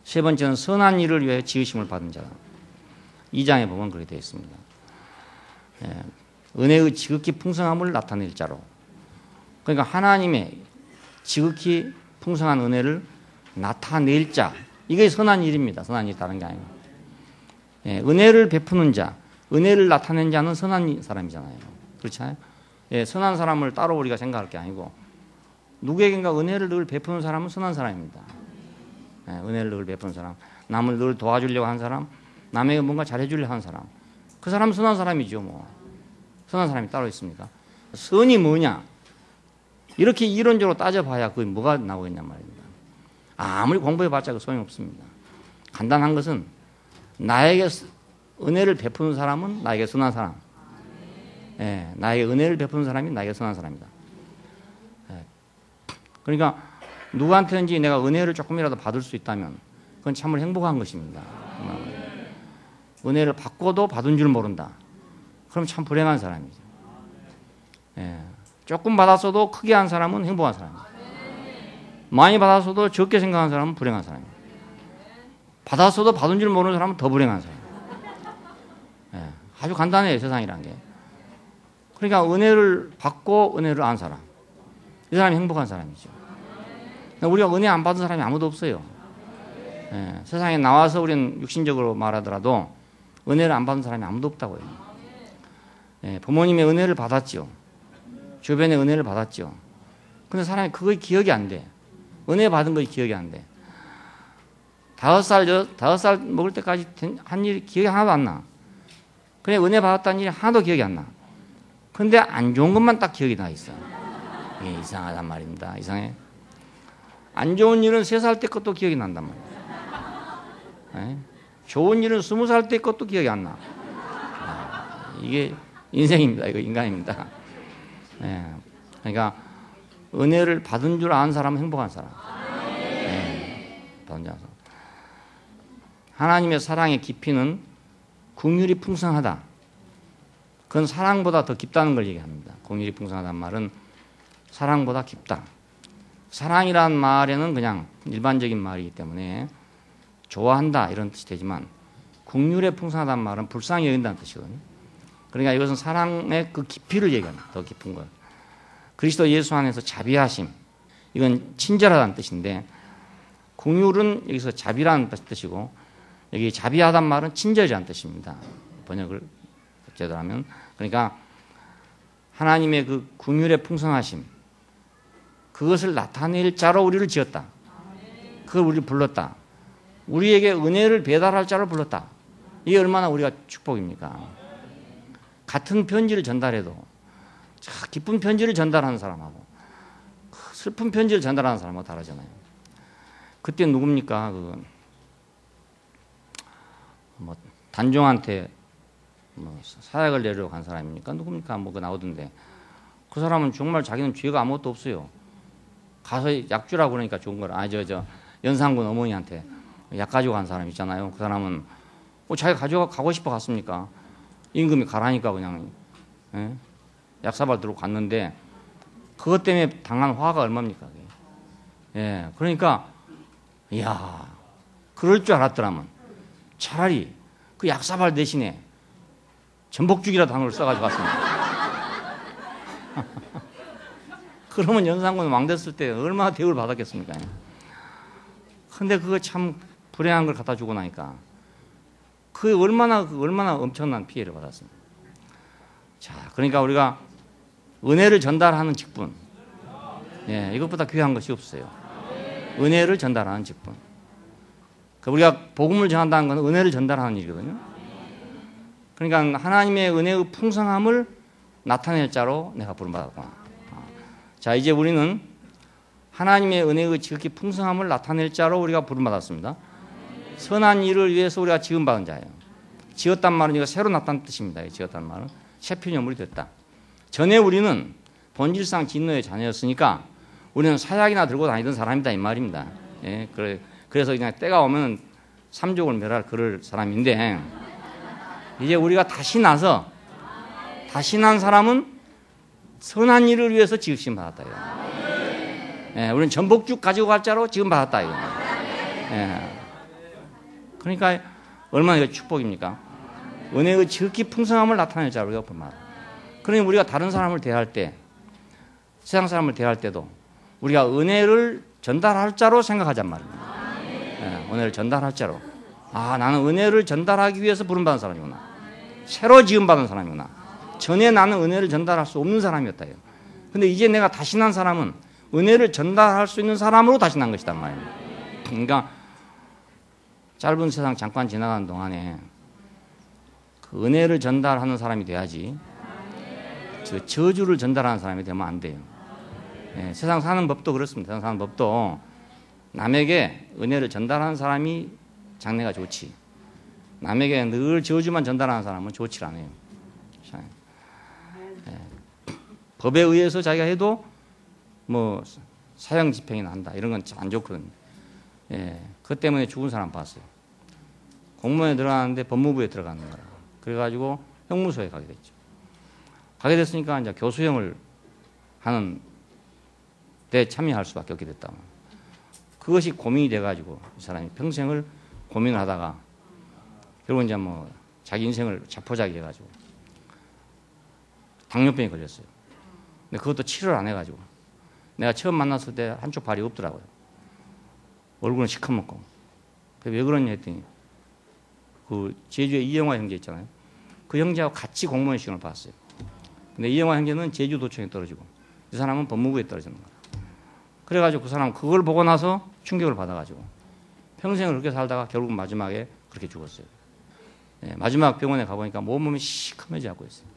세 번째는 선한 일을 위해 지으심을 받은 자다. 2장에 보면 그렇게 되어 있습니다. 예, 은혜의 지극히 풍성함을 나타낼 자로. 그러니까 하나님의 지극히 풍성한 은혜를 나타낼 자. 이게 선한 일입니다. 선한 일 다른 게 아니고. 예, 은혜를 베푸는 자, 은혜를 나타낸 자는 선한 사람이잖아요. 그렇잖아요. 예, 선한 사람을 따로 우리가 생각할 게 아니고 누구에겐가 은혜를 늘 베푸는 사람은 선한 사람입니다. 예, 은혜를 늘 베푸는 사람, 남을 늘 도와주려고 하는 사람, 남에게 뭔가 잘해주려고 하는 사람, 그 사람은 선한 사람이죠. 뭐 선한 사람이 따로 있습니까? 선이 뭐냐? 이렇게 이론적으로 따져봐야 그게 뭐가 나오겠냔 말입니다. 아무리 공부해봤자 그 소용이 없습니다. 간단한 것은 나에게 은혜를 베푸는 사람은 나에게 선한 사람. 예, 나에게 은혜를 베푸는 사람이 나에게 선한 사람이다. 예, 그러니까 누구한테든지 내가 은혜를 조금이라도 받을 수 있다면 그건 참으로 행복한 것입니다. 은혜를 받고도 받은 줄 모른다. 그럼 참 불행한 사람이죠. 예, 조금 받았어도 크게 한 사람은 행복한 사람이죠. 많이 받았어도 적게 생각한 사람은 불행한 사람이에요. 받았어도 받은 줄 모르는 사람은 더 불행한 사람이에요. 예, 아주 간단해요, 세상이란 게. 그러니까 은혜를 받고 은혜를 안 사람, 이 사람이 행복한 사람이죠. 우리가 은혜 안 받은 사람이 아무도 없어요. 예, 세상에 나와서 우리는 육신적으로 말하더라도 은혜를 안 받은 사람이 아무도 없다고요. 예, 부모님의 은혜를 받았죠. 주변에 은혜를 받았죠. 근데 사람이 그거 기억이 안 돼. 은혜 받은 거 기억이 안 돼. 5살 먹을 때까지 한 일이 기억이 하나도 안 나. 그냥 은혜 받았다는 일이 하나도 기억이 안 나. 근데 안 좋은 것만 딱 기억이 나 있어. 이게 이상하단 말입니다. 이상해. 안 좋은 일은 3살 때 것도 기억이 난단 말이야. 예? 좋은 일은 20살 때 것도 기억이 안 나. 이게 인생입니다. 이거 인간입니다. 예. 그러니까 은혜를 받은 줄 아는 사람은 행복한 사람. 예. 받은 줄 아는 사람. 하나님의 사랑의 깊이는 긍휼이 풍성하다. 그건 사랑보다 더 깊다는 걸 얘기합니다. 긍휼이 풍성하다는 말은 사랑보다 깊다. 사랑이란 말에는 그냥 일반적인 말이기 때문에 좋아한다 이런 뜻이 되지만 긍휼에 풍성하다는 말은 불쌍히 여긴다는 뜻이거든요. 그러니까 이것은 사랑의 그 깊이를 얘기합니다. 더 깊은 것. 그리스도 예수 안에서 자비하심. 이건 친절하다는 뜻인데 긍휼은 여기서 자비라는 뜻이고 여기 자비하단 말은 친절이라는 뜻입니다. 번역을 제대로 하면. 그러니까 하나님의 그 긍휼의 풍성하심 그것을 나타낼 자로 우리를 지었다. 그걸 우리를 불렀다. 우리에게 은혜를 배달할 자로 불렀다. 이게 얼마나 우리가 축복입니까? 같은 편지를 전달해도 기쁜 편지를 전달하는 사람하고 슬픈 편지를 전달하는 사람하고 다르잖아요. 그때 누굽니까? 단종한테 사약을 내려고 간 사람입니까? 누굽니까? 그 나오던데 그 사람은 정말 자기는 죄가 아무것도 없어요. 가서 약 주라고 그러니까 좋은 거라. 연산군 어머니한테 약 가지고 간 사람 있잖아요. 그 사람은 자기가 가고 싶어 갔습니까? 임금이 가라니까 그냥 약사발 들고 갔는데 그것 때문에 당한 화가 얼마입니까? 예, 그러니까 이야 그럴 줄 알았더라면 차라리 그 약사발 대신에 전복죽이라도 한 걸 써가지고 갔습니다. 그러면 연산군 왕 됐을 때 얼마나 대우를 받았겠습니까? 근데 그거 참 불행한 걸 갖다 주고 나니까 그 얼마나 엄청난 피해를 받았습니다. 자, 그러니까 우리가 은혜를 전달하는 직분, 예, 이것보다 귀한 것이 없어요. 은혜를 전달하는 직분. 우리가 복음을 전한다는 것은 은혜를 전달하는 일이거든요. 그러니까 하나님의 은혜의 풍성함을 나타낼 자로 내가 부름받았구나. 자, 이제 우리는 하나님의 은혜의 지극히 풍성함을 나타낼 자로 우리가 부름받았습니다. 선한 일을 위해서 우리가 지음받은 자예요. 지었단 말은 이거 새로 나타난 뜻입니다. 지었단 말은 새 피조물이 됐다. 전에 우리는 본질상 진노의 자녀였으니까 우리는 사약이나 들고 다니던 사람이다 이 말입니다. 예, 그래서 그냥 때가 오면 삼족을 멸할 그럴 사람인데 이제 우리가 다시 난 사람은 선한 일을 위해서 지으심 받았다. 예, 우리는 전복죽 가지고 갈 자로 지금 받았다. 예. 그러니까 얼마나 축복입니까? 은혜의 지극히 풍성함을 나타낼 자로 우리가 볼 말이에요. 그러니 우리가 다른 사람을 대할 때, 세상 사람을 대할 때도 우리가 은혜를 전달할 자로 생각하잔 말입니다. 예, 은혜를 전달할 자로. 아, 나는 은혜를 전달하기 위해서 부름받은 사람이구나. 새로 지음받은 사람이구나. 전에 나는 은혜를 전달할 수 없는 사람이었다. 근데 이제 내가 다시 난 사람은 은혜를 전달할 수 있는 사람으로 다시 난 것이단 말입니다. 그러니까 짧은 세상 잠깐 지나가는 동안에 그 은혜를 전달하는 사람이 돼야지 저주를 전달하는 사람이 되면 안 돼요. 예, 세상 사는 법도 그렇습니다. 세상 사는 법도 남에게 은혜를 전달하는 사람이 장래가 좋지, 남에게 늘 저주만 전달하는 사람은 좋지 않아요. 예, 법에 의해서 자기가 해도 뭐 사형 집행이 난다 이런 건 안 좋거든요. 예, 그것 때문에 죽은 사람 봤어요. 공무원에 들어가는데 법무부에 들어가는 거라. 그래가지고 형무소에 가게 됐죠. 가게 됐으니까 이제 교수형을 하는 데 참여할 수밖에 없게 됐다. 그것이 고민이 돼가지고 이 사람이 평생을 고민을 하다가 결국 이제 뭐 자기 인생을 자포자기 해가지고 당뇨병에 걸렸어요. 근데 그것도 치료를 안 해가지고 내가 처음 만났을 때 한쪽 발이 없더라고요. 얼굴은 시커멓고. 왜 그러냐 했더니 그 제주에 이영화 형제 있잖아요. 그 형제하고 같이 공무원 시험을 봤어요. 근데 이영화 형제는 제주도청에 떨어지고 이 사람은 법무부에 떨어지는 거야. 그래가지고 그 사람은 그걸 보고 나서 충격을 받아가지고 평생을 그렇게 살다가 결국 마지막에 그렇게 죽었어요. 예, 마지막 병원에 가보니까 몸이 시커매져 갖고 있어요.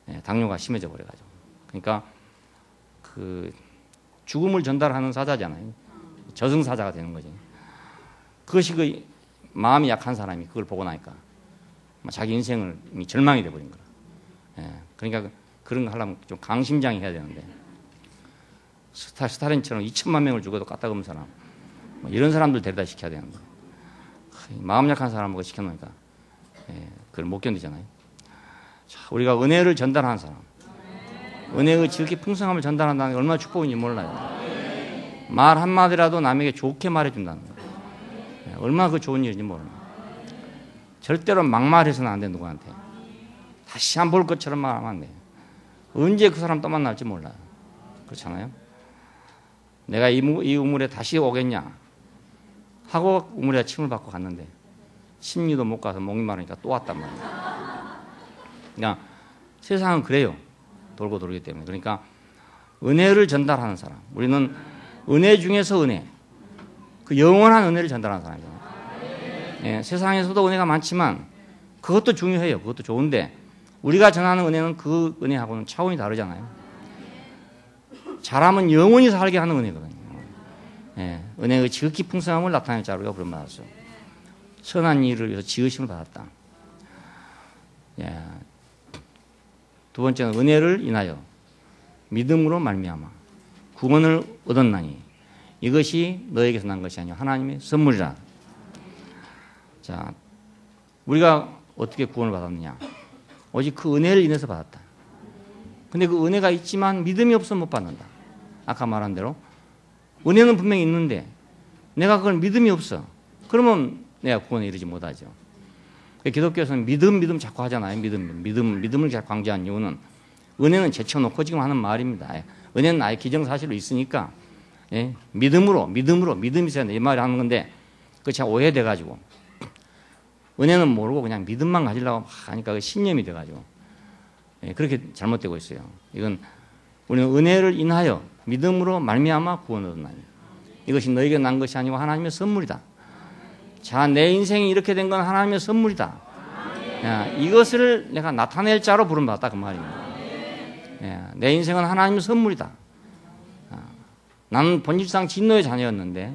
예, 당뇨가 심해져 버려가지고. 그러니까 그 죽음을 전달하는 사자잖아요. 저승사자가 되는 거지. 그것이 그 마음이 약한 사람이 그걸 보고 나니까 자기 인생을 절망이 돼버린 거라. 예, 그러니까 그런 거 하려면 좀 강심장이 해야 되는데 스타린처럼 2천만 명을 죽어도 까딱없는 사람 뭐 이런 사람들 데려다 시켜야 되는데 마음 약한 사람하고 시켜놓으니까 예, 그걸 못 견디잖아요. 자, 우리가 은혜를 전달하는 사람, 은혜의 지극히 풍성함을 전달한다는 게 얼마나 축복인지 몰라요. 말 한마디라도 남에게 좋게 말해준다는 거예요. 예, 얼마나 그 좋은 일인지 모르는 거예요. 절대로 막말해서는 안 돼. 누구한테 다시 안 볼 것처럼 말하면 안 돼. 언제 그 사람 또 만날지 몰라요. 그렇잖아요. 내가 이 우물에 다시 오겠냐 하고 우물에 침을 받고 갔는데 10리도 못 가서 목이 마르니까 또 왔단 말이에요. 그러니까 세상은 그래요. 돌고 돌기 때문에. 그러니까 은혜를 전달하는 사람, 우리는 은혜 중에서 은혜, 그 영원한 은혜를 전달하는 사람이잖아요. 예, 세상에서도 은혜가 많지만 그것도 중요해요. 그것도 좋은데 우리가 전하는 은혜는 그 은혜하고는 차원이 다르잖아요. 잘하면 영원히 살게 하는 은혜거든요. 예, 은혜의 지극히 풍성함을 나타낼 자로 우리가 부름받았어. 선한 일을 위해서 지으심을 받았다. 예, 두 번째는 은혜를 인하여 믿음으로 말미암아 구원을 얻었나니 이것이 너에게서 난 것이 아니요 하나님의 선물이라. 자, 우리가 어떻게 구원을 받았느냐? 오직 그 은혜를 인해서 받았다. 근데 그 은혜가 있지만 믿음이 없으면 못 받는다. 아까 말한 대로 은혜는 분명히 있는데 내가 그걸 믿음이 없어. 그러면 내가 구원에 이르지 못하죠. 기독교에서는 믿음 자꾸 하잖아요. 믿음을 자꾸 강조한 이유는 은혜는 제쳐놓고 지금 하는 말입니다. 은혜는 아예 기정사실로 있으니까 예? 믿음이 있어야 돼. 이 말을 하는 건데 그게 참 오해돼가지고 은혜는 모르고 그냥 믿음만 가지려고 하니까 그 신념이 돼가지고 예, 그렇게 잘못되고 있어요. 이건 우리는 은혜를 인하여 믿음으로 말미암아 구원을 얻나니 이것이 너에게 난 것이 아니고 하나님의 선물이다. 자, 내 인생이 이렇게 된 건 하나님의 선물이다. 야, 이것을 내가 나타낼 자로 부름받았다 그 말입니다. 야, 내 인생은 하나님의 선물이다. 나는 본질상 진노의 자녀였는데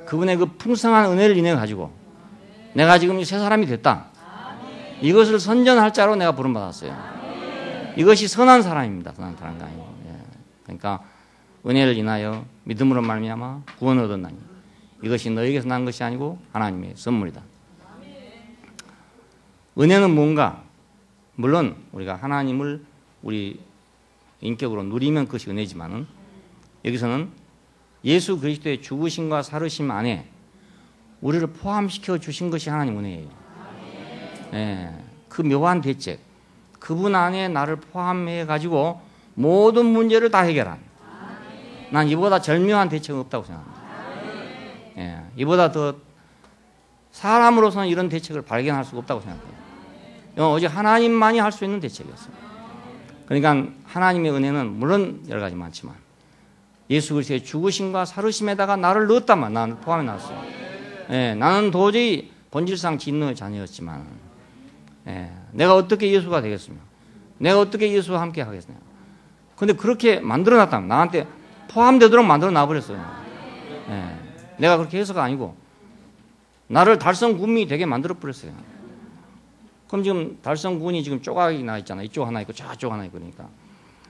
그분의 그 풍성한 은혜를 인해 가지고 내가 지금 새 사람이 됐다. 이것을 선전할 자로 내가 부름받았어요. 이것이 선한 사람입니다. 선한 사람이 아니고. 그러니까 은혜를 인하여 믿음으로 말미암아 구원을 얻었나니 이것이 너에게서 난 것이 아니고 하나님의 선물이다. 은혜는 뭔가? 물론 우리가 하나님을 우리 인격으로 누리면 그것이 은혜지만은 여기서는 예수 그리스도의 죽으심과 살으심 안에 우리를 포함시켜 주신 것이 하나님 은혜예요. 예, 그 묘한 대책, 그분 안에 나를 포함해 가지고 모든 문제를 다 해결한. 난 이보다 절묘한 대책은 없다고 생각합니다. 예, 이보다 더 사람으로서는 이런 대책을 발견할 수가 없다고 생각해요. 오직 하나님만이 할 수 있는 대책이었어요. 그러니까 하나님의 은혜는 물론 여러 가지 많지만 예수 그리스도의 죽으심과 살으심에다가 나를 넣었다만, 나를 포함해 놨어요. 예, 나는 도저히 본질상 진노의 자녀였지만, 예, 내가 어떻게 예수가 되겠으며, 내가 어떻게 예수와 함께 하겠느냐. 근데 그렇게 만들어 놨다면, 나한테 포함되도록 만들어 놔버렸어요. 예, 내가 그렇게 해서가 아니고 나를 달성군민이 되게 만들어 버렸어요. 그럼 지금 달성군이 지금 조각이 나 있잖아. 이쪽 하나 있고 저쪽 하나 있고. 그러니까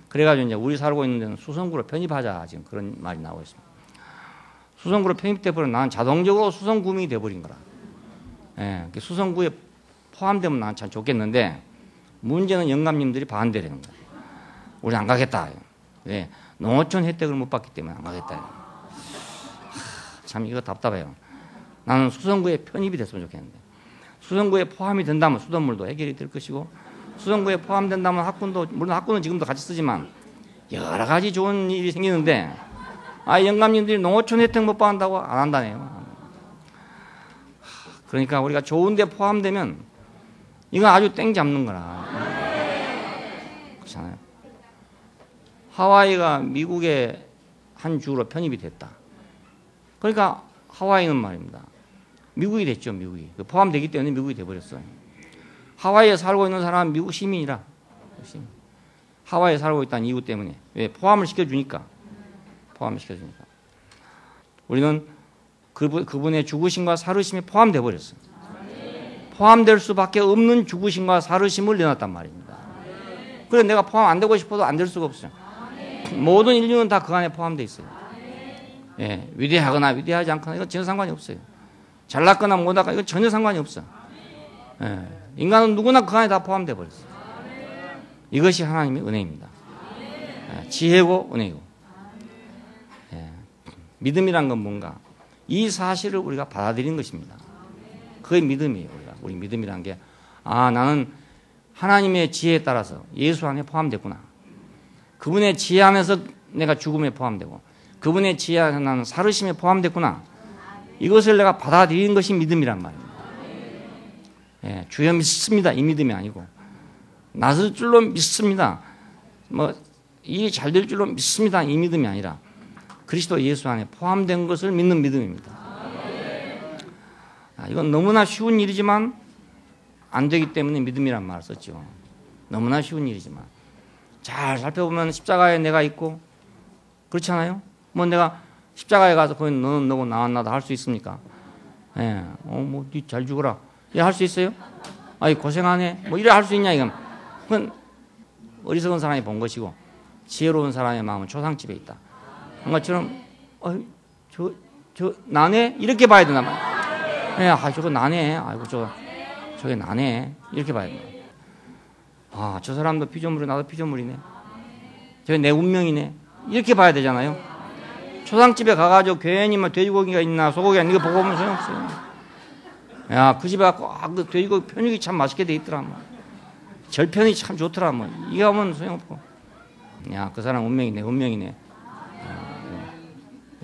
그래가지고 이제 우리 살고 있는 데는 수성구로 편입하자, 지금 그런 말이 나오고 있습니다. 수성구로 편입돼 버리면 나는 자동적으로 수성구민이 돼버린 거라. 예, 수성구에 포함되면 나는 참 좋겠는데, 문제는 영감님들이 반대라는 거야. 우리 안 가겠다. 예, 농어촌 혜택을 못 받기 때문에 안 가겠다. 참 이거 답답해요. 나는 수성구에 편입이 됐으면 좋겠는데, 수성구에 포함이 된다면 수돗물도 해결이 될 것이고, 수성구에 포함된다면 학군도, 물론 학군은 지금도 같이 쓰지만 여러 가지 좋은 일이 생기는데, 영감님들이 농어촌 혜택 못 받는다고 안 한다네요. 그러니까 우리가 좋은 데 포함되면 이건 아주 땡 잡는 거라. 그렇잖아요. 하와이가 미국의 한 주로 편입이 됐다. 그러니까 하와이는 말입니다, 미국이 됐죠. 미국이 포함되기 때문에 미국이 돼버렸어요. 하와이에 살고 있는 사람은 미국 시민이라. 하와이에 살고 있다는 이유 때문에. 왜? 포함을 시켜주니까. 포함을 시켜주니까. 우리는 그분의 죽으심과 살으심이 포함돼 버렸어요. 포함될 수밖에 없는 죽으심과 살으심을 내놨단 말입니다. 그래서 내가 포함 안 되고 싶어도 안 될 수가 없어요. 모든 인류는 다 그 안에 포함되어 있어요. 예, 위대하거나 위대하지 않거나 이건 전혀 상관이 없어요. 잘났거나 못났거나 이건 전혀 상관이 없어요. 예, 인간은 누구나 그 안에 다 포함되어 버렸어요. 이것이 하나님의 은혜입니다. 예, 지혜고 은혜고. 예, 믿음이란 건 뭔가, 이 사실을 우리가 받아들이는 것입니다. 그게 믿음이에요. 우리 믿음이란 게, 나는 하나님의 지혜에 따라서 예수 안에 포함됐구나. 그분의 지혜 안에서 내가 죽음에 포함되고, 그분의 지혜 안에서 나는 살으심에 포함됐구나. 이것을 내가 받아들이는 것이 믿음이란 말입니다. 예, 주여 믿습니다, 이 믿음이 아니고, 나설 줄로 믿습니다, 일이 잘 될 줄로 믿습니다, 이 믿음이 아니라 그리스도 예수 안에 포함된 것을 믿는 믿음입니다. 이건 너무나 쉬운 일이지만 안 되기 때문에 믿음이란 말을 썼죠. 너무나 쉬운 일이지만 잘 살펴보면 십자가에 내가 있고, 그렇잖아요. 내가 십자가에 가서 거기 너는 너고 나는 나도 할 수 있습니까? 예, 니 잘 죽어라. 할 수 있어요? 고생하네. 이래 할 수 있냐, 이건. 그건 어리석은 사람이 본 것이고, 지혜로운 사람의 마음은 초상집에 있다. 한 것처럼, 나네? 이렇게 봐야 되나 말이야. 예, 저거 나네. 저게 나네. 이렇게 봐야 돼. 저 사람도 피조물이고 나도 피조물이네. 저게 내 운명이네. 이렇게 봐야 되잖아요. 초상집에 가가지고 괜히 돼지고기가 있나 소고기가 있나 이거 보고 오면 소용없어요. 야, 그 집에 가고 그 돼지고기 편육이 참 맛있게 돼 있더라. 절편이 참 좋더라. 이거 하면 소용없고. 야, 그 사람 운명이네. 운명이네.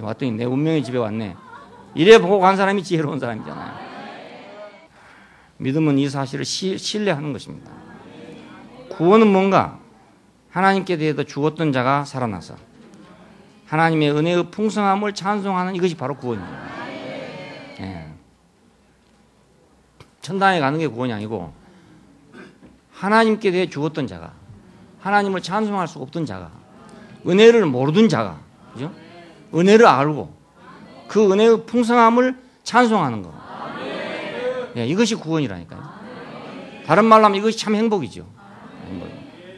왔더니 내 운명이 집에 왔네. 이래 보고 간 사람이 지혜로운 사람이잖아요. 믿음은 이 사실을 신뢰하는 것입니다. 구원은 뭔가? 하나님께 대해서 죽었던 자가 살아나서 하나님의 은혜의 풍성함을 찬송하는, 이것이 바로 구원입니다. 예. 천당에 가는 게 구원이 아니고, 하나님께 대해 죽었던 자가, 하나님을 찬송할 수 없던 자가, 은혜를 모르던 자가, 그죠? 은혜를 알고 그 은혜의 풍성함을 찬송하는 거. 예, 이것이 구원이라니까요. 다른 말로 하면 이것이 참 행복이죠.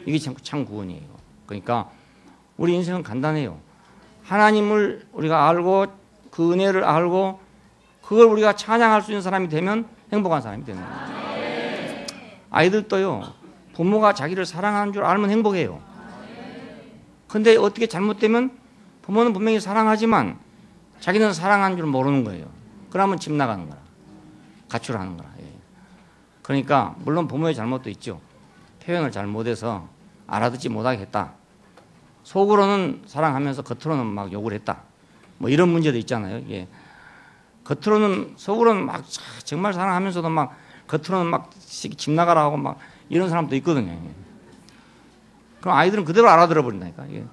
이게 참 구원이에요. 그러니까 우리 인생은 간단해요. 하나님을 우리가 알고 그 은혜를 알고 그걸 우리가 찬양할 수 있는 사람이 되면 행복한 사람이 되는 거예요. 아이들도요, 부모가 자기를 사랑하는 줄 알면 행복해요. 근데 어떻게 잘못되면 부모는 분명히 사랑하지만 자기는 사랑하는 줄 모르는 거예요. 그러면 집 나가는 거라. 가출하는 거라. 그러니까 물론 부모의 잘못도 있죠. 표현을 잘 못해서 알아듣지 못하게 했다. 속으로는 사랑하면서 겉으로는 막 욕을 했다. 뭐 이런 문제도 있잖아요. 이게 겉으로는 속으로는 막 정말 사랑하면서도 막 겉으로는 막 집 나가라 하고 막 이런 사람도 있거든요. 그럼 아이들은 그대로 알아들어 버린다니까. 이게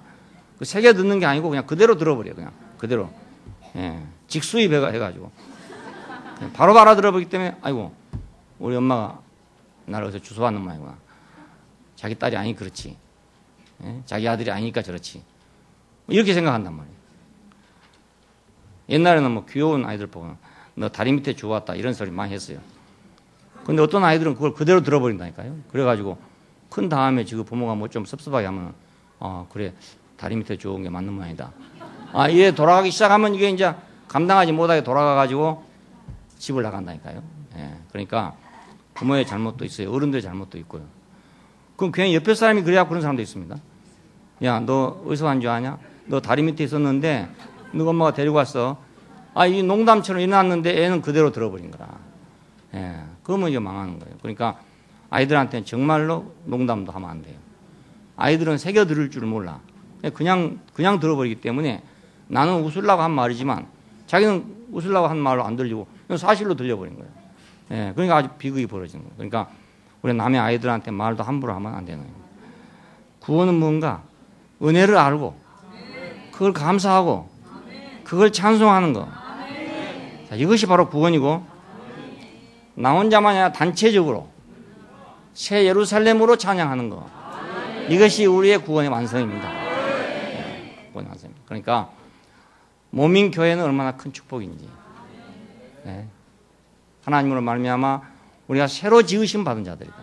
그 새겨 듣는 게 아니고 그냥 그대로 들어버려. 그냥 그대로. 예. 직수입 해가지고 바로 알아들어 보기 때문에 아이고 우리 엄마가 나를 어디서 주워왔는 모양이구나. 자기 딸이 아니 그렇지. 예? 자기 아들이 아니니까 저렇지. 이렇게 생각한단 말이에요. 옛날에는 뭐 귀여운 아이들 보고 너 다리 밑에 주워왔다 이런 소리 많이 했어요. 근데 어떤 아이들은 그걸 그대로 들어버린다니까요. 그래가지고 큰 다음에 지금 부모가 뭐 좀 섭섭하게 하면 그래 다리 밑에 주워온 게 맞는 모양이다. 이게 돌아가기 시작하면 이게 이제 감당하지 못하게 돌아가가지고 집을 나간다니까요. 예, 그러니까 부모의 잘못도 있어요. 어른들의 잘못도 있고요. 그럼 괜히 옆에 사람이 그래야 그런 사람도 있습니다. 야, 너 어디서 간 줄 아냐? 너 다리 밑에 있었는데 너 엄마가 데리고 왔어. 이 농담처럼 일어났는데 애는 그대로 들어버린 거라. 예, 그러면 이제 망하는 거예요. 그러니까 아이들한테는 정말로 농담도 하면 안 돼요. 아이들은 새겨 들을 줄 몰라. 그냥 들어버리기 때문에 나는 웃으려고 한 말이지만 자기는 웃으려고 한 말로 안 들리고 사실로 들려버린 거예요. 예, 그러니까 아주 비극이 벌어지는 거예요. 그러니까 우리 남의 아이들한테 말도 함부로 하면 안 되는 거예요. 구원은 뭔가? 은혜를 알고 그걸 감사하고 그걸 찬송하는 거. 자, 이것이 바로 구원이고 나 혼자만이 아니라 단체적으로 새 예루살렘으로 찬양하는 거. 이것이 우리의 구원의 완성입니다. 구원의 완성입니다. 그러니까 모민 교회는 얼마나 큰 축복인지. 네. 하나님으로 말미암아 우리가 새로 지으심 받은 자들이다.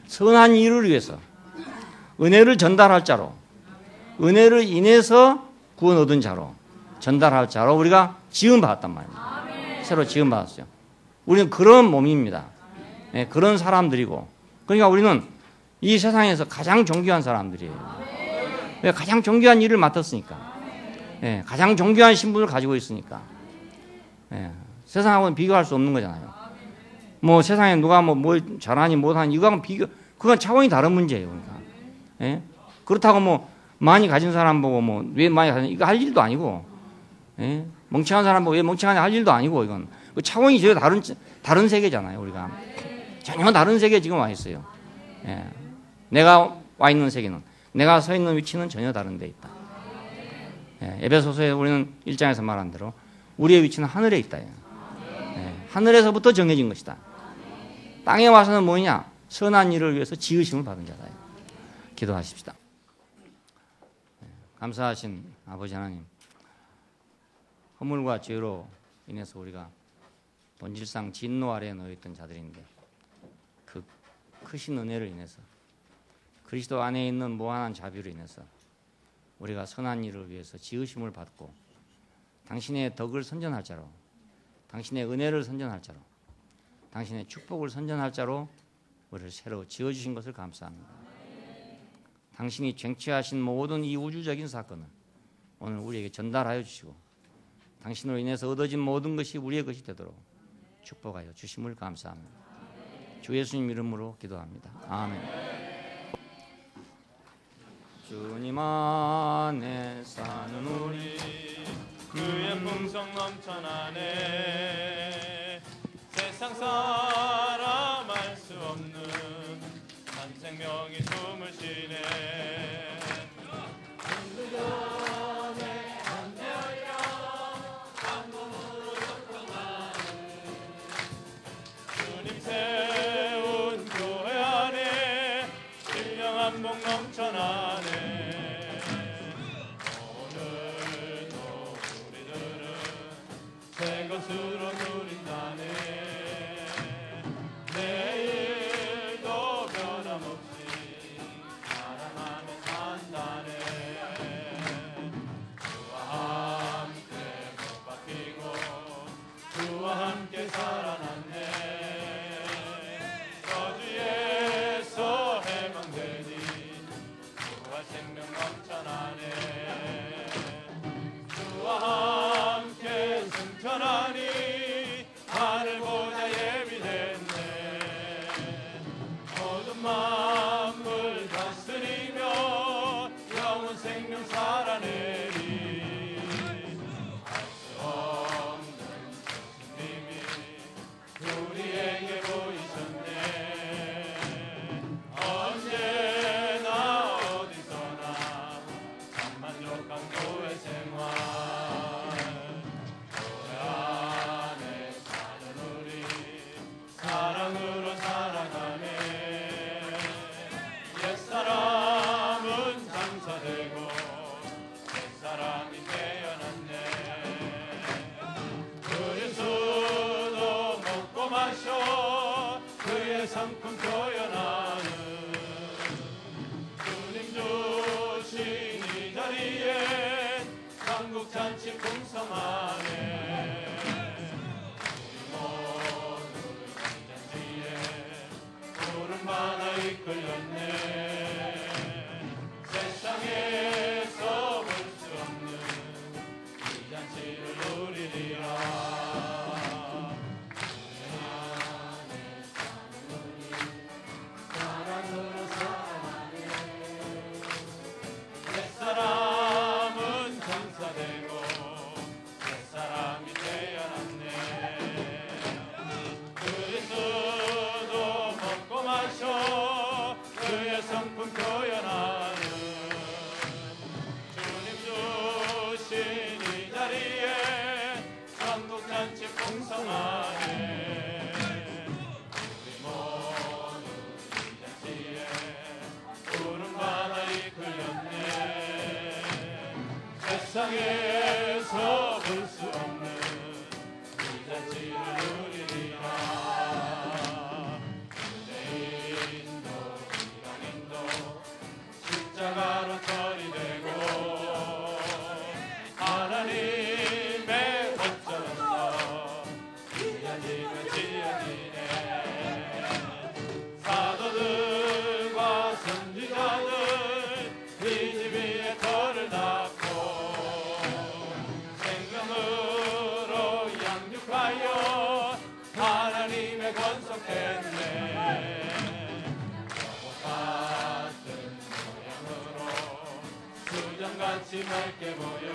선한 일을 위해서 은혜를 전달할 자로, 은혜를 인해서 구원 얻은 자로, 전달할 자로 우리가 지음 받았단 말입니다. 새로 지음 받았어요. 우리는 그런 몸입니다. 네, 그런 사람들이고, 그러니까 우리는 이 세상에서 가장 존귀한 사람들이에요. 가장 존귀한 일을 맡았으니까, 네, 가장 존귀한 신분을 가지고 있으니까, 네, 세상하고는 비교할 수 없는 거잖아요. 뭐 세상에 누가 뭐 잘하니 못하니 이거하고 그건 차원이 다른 문제예요. 그러니까. 예? 그렇다고 뭐 많이 가진 사람 보고 뭐 왜 많이 가진 이거 할 일도 아니고, 예? 멍청한 사람 보고 왜 멍청하냐 할 일도 아니고 이건 그 차원이 전혀 다른 세계잖아요. 우리가 전혀 다른 세계에 지금 와 있어요. 예. 내가 와 있는 세계는 내가 서 있는 위치는 전혀 다른 데 있다. 예. 에베소서에 우리는 1장에서 말한 대로 우리의 위치는 하늘에 있다. 예. 하늘에서부터 정해진 것이다. 땅에 와서는 뭐냐? 선한 일을 위해서 지으심을 받은 자다. 기도하십시다. 감사하신 아버지 하나님, 허물과 죄로 인해서 우리가 본질상 진노 아래에 놓여있던 자들인데 그 크신 은혜를 인해서 그리스도 안에 있는 무한한 자비로 인해서 우리가 선한 일을 위해서 지으심을 받고 당신의 덕을 선전할 자로, 당신의 은혜를 선전할 자로, 당신의 축복을 선전할 자로 우리를 새로 지어주신 것을 감사합니다. 당신이 쟁취하신 모든 이 우주적인 사건을 오늘 우리에게 전달하여 주시고 당신으로 인해서 얻어진 모든 것이 우리의 것이 되도록 축복하여 주심을 감사합니다. 주 예수님 이름으로 기도합니다. 아멘. 주님 안에 사는 우리 그의 풍성 넘쳐나네. 세상 사람 알 수 없는 한 생명이 숨을 쉬네. 주님 세운 교회 안에 신령한 복 넘쳐나네. 오늘도 우리들은 새 것으로 누린다네. 내일도 변함없이 사랑하며 산다네. 이끌렸네. 세상에서 볼 수 없는 이 잔치를 누리리라. 사람은 전사되고 옛사람이 되어났네. 그리스도 먹고 마셔 그의 성품 표현하는 주님 주신 이 자리에 천국잔치 풍성하네. 우리 모두 이 잔치에 푸른 바다 이끌렸네. 세상에서 볼 수 없는 이 잔치를 누리리라. 유대인도 이방인도 십자가로 처리되고 하나님의 법전에서 이 잔치가 지어지네. 사도들과 선지자들 이 집 위에 터를 닦고 생명으로 양육하여 하나님의 건속했네. robot 같은 모양으로 수정같이 맑게 보여